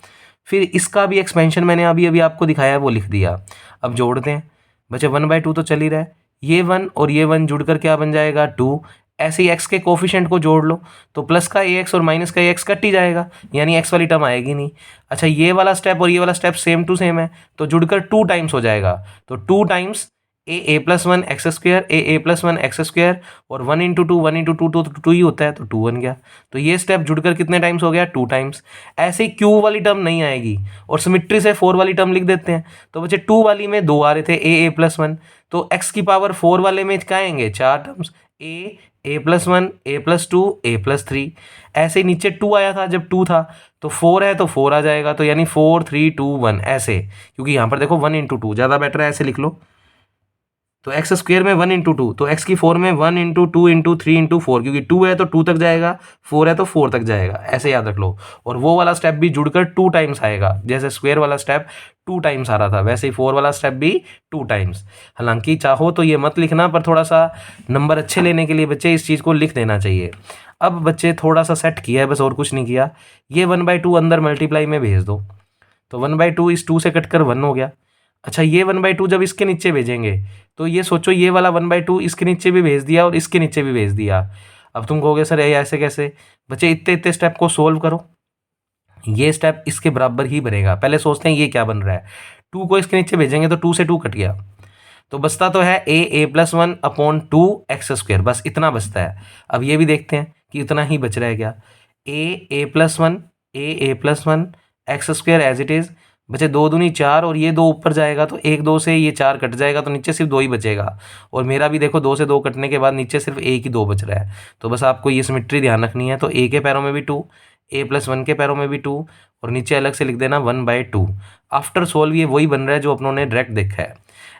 फिर इसका भी एक्सपेंशन मैंने अभी अभी आपको दिखाया है, वो लिख दिया। अब जोड़ते हैं बच्चे, 1/2 तो चल ही रहा है, ये 1 और ये 1 जुड़कर क्या बन जाएगा, 2। ऐसे ही एक्स के कोफिशिएंट को जोड़ लो, तो प्लस का ए एक्स और माइनस का ए एक्स कट ही जाएगा, यानी एक्स वाली टर्म आएगी नहीं। अच्छा, ये वाला स्टेप और ये वाला स्टेप सेम टू सेम है, तो जुड़कर 2 टाइम्स हो जाएगा, तो 2 टाइम्स ए प्लस 1 एक्स स्क्वायर, ए प्लस 1 एक्स स्क्वायर, और 1 × 2 तो 2 ही होता है, तो 2 बन गया। तो ये स्टेप जुड़कर कितने टाइम्स हो गया, 2 टाइम्स। ऐसे ही क्यू वाली टर्म नहीं आएगी, और सिमिट्री से 4 वाली टर्म लिख देते हैं। तो बच्चे 2 वाली में 2 आ रहे थे, ए प्लस 1, तो एक्स की पावर 4 वाले में क्या आएंगे, 4 terms, A plus 1, a plus 2, A plus 3। ऐसे ही नीचे 2 आया था, जब 2 था तो 4 है तो 4 आ जाएगा, तो यानी 4 3 2 1 ऐसे, क्योंकि यहाँ पर देखो 1 × 2 ज़्यादा बेटर है, ऐसे लिख लो। तो एक्स स्क्वेयर में 1 × 2, तो एक्स की 4 में 1 × 2 × 3 × 4, क्योंकि 2 है तो 2 तक जाएगा, 4 है तो 4 तक जाएगा, ऐसे याद रख लो। और वो वाला स्टेप भी जुड़कर 2 टाइम्स आएगा, जैसे स्क्वेयर वाला स्टेप 2 टाइम्स आ रहा था, वैसे ही 4 वाला स्टेप भी 2 टाइम्स। हालांकि चाहो तो ये मत लिखना, पर थोड़ा सा नंबर अच्छे लेने के लिए बच्चे इस चीज़ को लिख देना चाहिए। अब बच्चे थोड़ा सा सेट किया है बस, और कुछ नहीं किया। ये 1/2 अंदर मल्टीप्लाई में भेज दो, तो 1/2 इस 2 से कटकर 1 हो गया। अच्छा, ये 1/2 जब इसके नीचे भेजेंगे, तो ये सोचो ये वाला 1/2 इसके नीचे भी भेज दिया और इसके नीचे भी भेज दिया। अब तुम कहोगे सर ये ऐसे कैसे, बच्चे इतने इतने स्टेप को सोल्व करो, ये स्टेप इसके बराबर ही बनेगा। पहले सोचते हैं ये क्या बन रहा है, 2 को इसके नीचे भेजेंगे तो 2 से 2 कट गया, तो बचता तो है ए प्लस 1/2 एक्स स्क्वायर, बस इतना बचता है। अब ये भी देखते हैं कि इतना ही बच रहा है क्या, a plus 1, a plus 1 x square as it is. बचे 2 दूनी 4, और ये 2 ऊपर जाएगा तो 1 2 से ये 4 कट जाएगा, तो नीचे सिर्फ 2 ही बचेगा। और मेरा भी देखो 2 से 2 कटने के बाद नीचे सिर्फ 1 ही 2 बच रहा है। तो बस आपको ये सिमिट्री ध्यान रखनी है, तो ए के पैरों में भी 2, ए प्लस 1 के पैरों में भी 2, और नीचे अलग से लिख देना 1/2। आफ्टर सोल्व ये वही बन रहा है जो अपनों ने डायरेक्ट देखा है।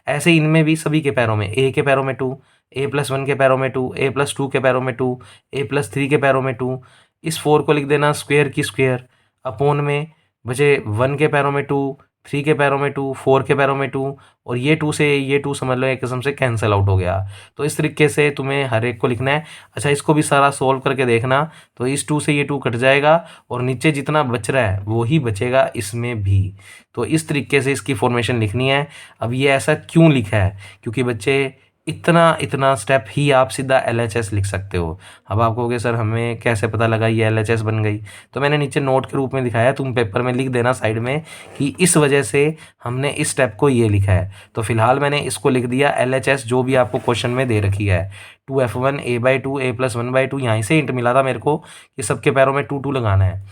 ऐसे इनमें भी सभी के पैरों में, ए के पैरों में 2, ए प्लस 1 के पैरों में 2, ए प्लस 2 के पैरों में 2, ए प्लस 3 के पैरों में 2। इस 4 को लिख देना स्क्वेयर की स्क्वेयर, अपोन में बचे 1 के पैरों में 2, 3 के पैरों में 2, 4 के पैरों में 2, और ये 2 से ये 2 समझ लो एक किस्म से कैंसिल आउट हो गया। तो इस तरीके से तुम्हें हर एक को लिखना है। अच्छा, इसको भी सारा सोल्व करके देखना, तो इस 2 से ये 2 कट जाएगा, और नीचे जितना बच रहा है वो ही बचेगा इसमें भी। तो इस तरीके से इसकी फॉर्मेशन लिखनी है। अब ये ऐसा क्यों लिखा है, क्योंकि बच्चे इतना स्टेप ही आप सीधा LHS लिख सकते हो। अब आप कहोगे सर हमें कैसे पता लगा ये LHS बन गई, तो मैंने नीचे नोट के रूप में दिखाया, तुम पेपर में लिख देना साइड में कि इस वजह से हमने इस स्टेप को ये लिखा है। तो फिलहाल मैंने इसको लिख दिया LHS, जो भी आपको क्वेश्चन में दे रखी है, 2F1 a/2 a प्लस 1/2। यहाँ से इंट मिला था मेरे को कि सबके पैरों में 2 2 लगाना है।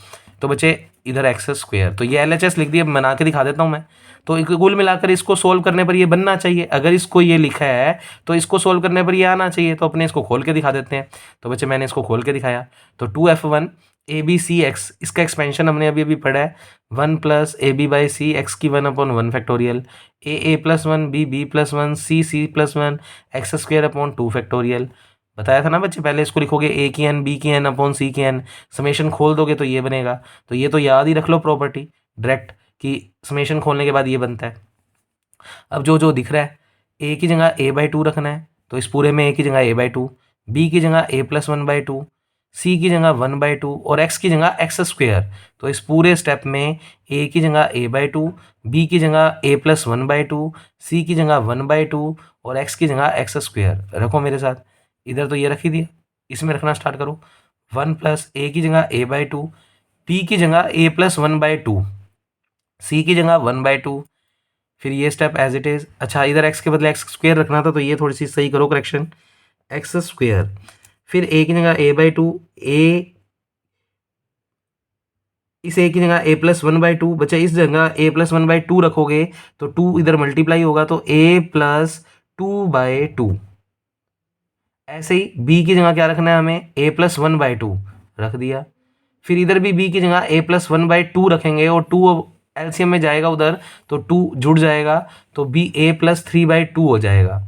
तो बच्चे इधर एक्स स्क्वायर, तो ये LHS लिख दिया, बना के दिखा देता हूँ मैं। तो कुल मिलाकर इसको सोल्व करने पर ये बनना चाहिए, अगर इसको ये लिखा है तो इसको सोल्व करने पर ये आना चाहिए। तो अपने इसको खोल के दिखा देते हैं। तो बच्चे मैंने इसको खोल के दिखाया, तो 2F1 ABC(x), इसका एक्सपेंशन हमने अभी अभी पढ़ा है, 1 + AB/c x की 1/1 factorial, a plus 1 b plus 1 c plus 1 x square upon 2 factorial. बताया था ना बच्चे, पहले इसको लिखोगे a की n b की n अपॉन c की n, समेशन खोल दोगे तो ये बनेगा। तो ये तो याद ही रख लो प्रॉपर्टी डायरेक्ट, कि समेशन खोलने के बाद ये बनता है। अब जो जो दिख रहा है, a की जगह a/2 रखना है, तो इस पूरे में a की जगह a/2, b की जगह a प्लस 1/2, c की जगह 1/2, और x की जगह एक्स स्क्वायर। तो इस पूरे स्टेप में a की जगह a/2, b की जगह a प्लस 1/2, c की जगह 1/2, और x की जगह एक्स स्क्वायर रखो मेरे साथ। इधर तो ये रख ही दिया, इसमें रखना स्टार्ट करो। 1 + a की जगह a/2, b की जगह a प्लस 1/2, c की जगह 1/2, फिर ये स्टेप एज इट इज़। अच्छा, इधर x के बदले एक्स स्क्वायर रखना था, तो ये थोड़ी सी सही करो करेक्शन, एक्स स्क्वायर। फिर a की जगह a/2, इस a की जगह a प्लस 1/2, बच्चा इस जगह a प्लस 1/2 रखोगे तो 2 इधर मल्टीप्लाई होगा, तो a प्लस 2/2। ऐसे ही b की जगह क्या रखना है हमें, a प्लस 1/2 रख दिया। फिर इधर भी b की जगह a प्लस 1/2 रखेंगे, और 2 एलसीएम में जाएगा उधर, तो 2 जुड़ जाएगा, तो b a प्लस 3/2 हो जाएगा।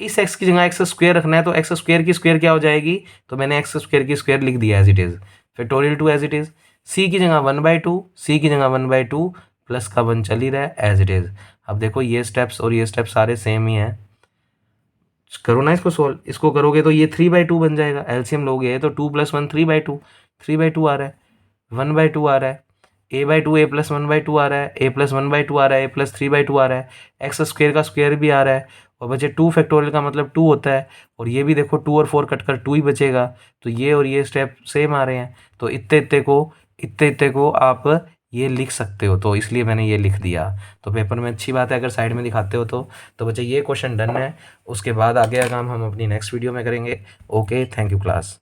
इस x की जगह एक्स स्क्वायर रखना है, तो एक्स स्क्वायर की स्क्वायर क्या हो जाएगी, तो मैंने एक्स स्क्वायर की स्क्वायर लिख दिया as it is, factorial 2 as it is. c की जगह 1/2, c की जगह 1/2, प्लस का 1 चल ही रहा है एज इट इज़। अब देखो ये स्टेप्स और ये स्टेप्स सारे सेम ही हैं। करो ना इसको सोल्व। इसको करोगे तो ये 3/2 बन जाएगा, एलसीएम लोगे तो 2 + 1 3/2, 3/2 आ रहा है, 1/2 आ रहा है, a/2 a + 1/2 आ रहा है, a + 1/2 आ रहा है, a + 3/2 आ रहा है, एक्स स्क्वेयर का स्क्वेयर भी आ रहा है, और बचे 2 फैक्टोरियल का मतलब 2 होता है, और ये भी देखो 2 और 4 कट कर 2 ही बचेगा, तो ये और ये स्टेप सेम आ रहे हैं, तो इतने इतने को आप ये लिख सकते हो, तो इसलिए मैंने ये लिख दिया। तो पेपर में अच्छी बात है अगर साइड में दिखाते हो तो बच्चे ये क्वेश्चन डन है। उसके बाद आगे का काम हम अपनी नेक्स्ट वीडियो में करेंगे। Okay, thank you class.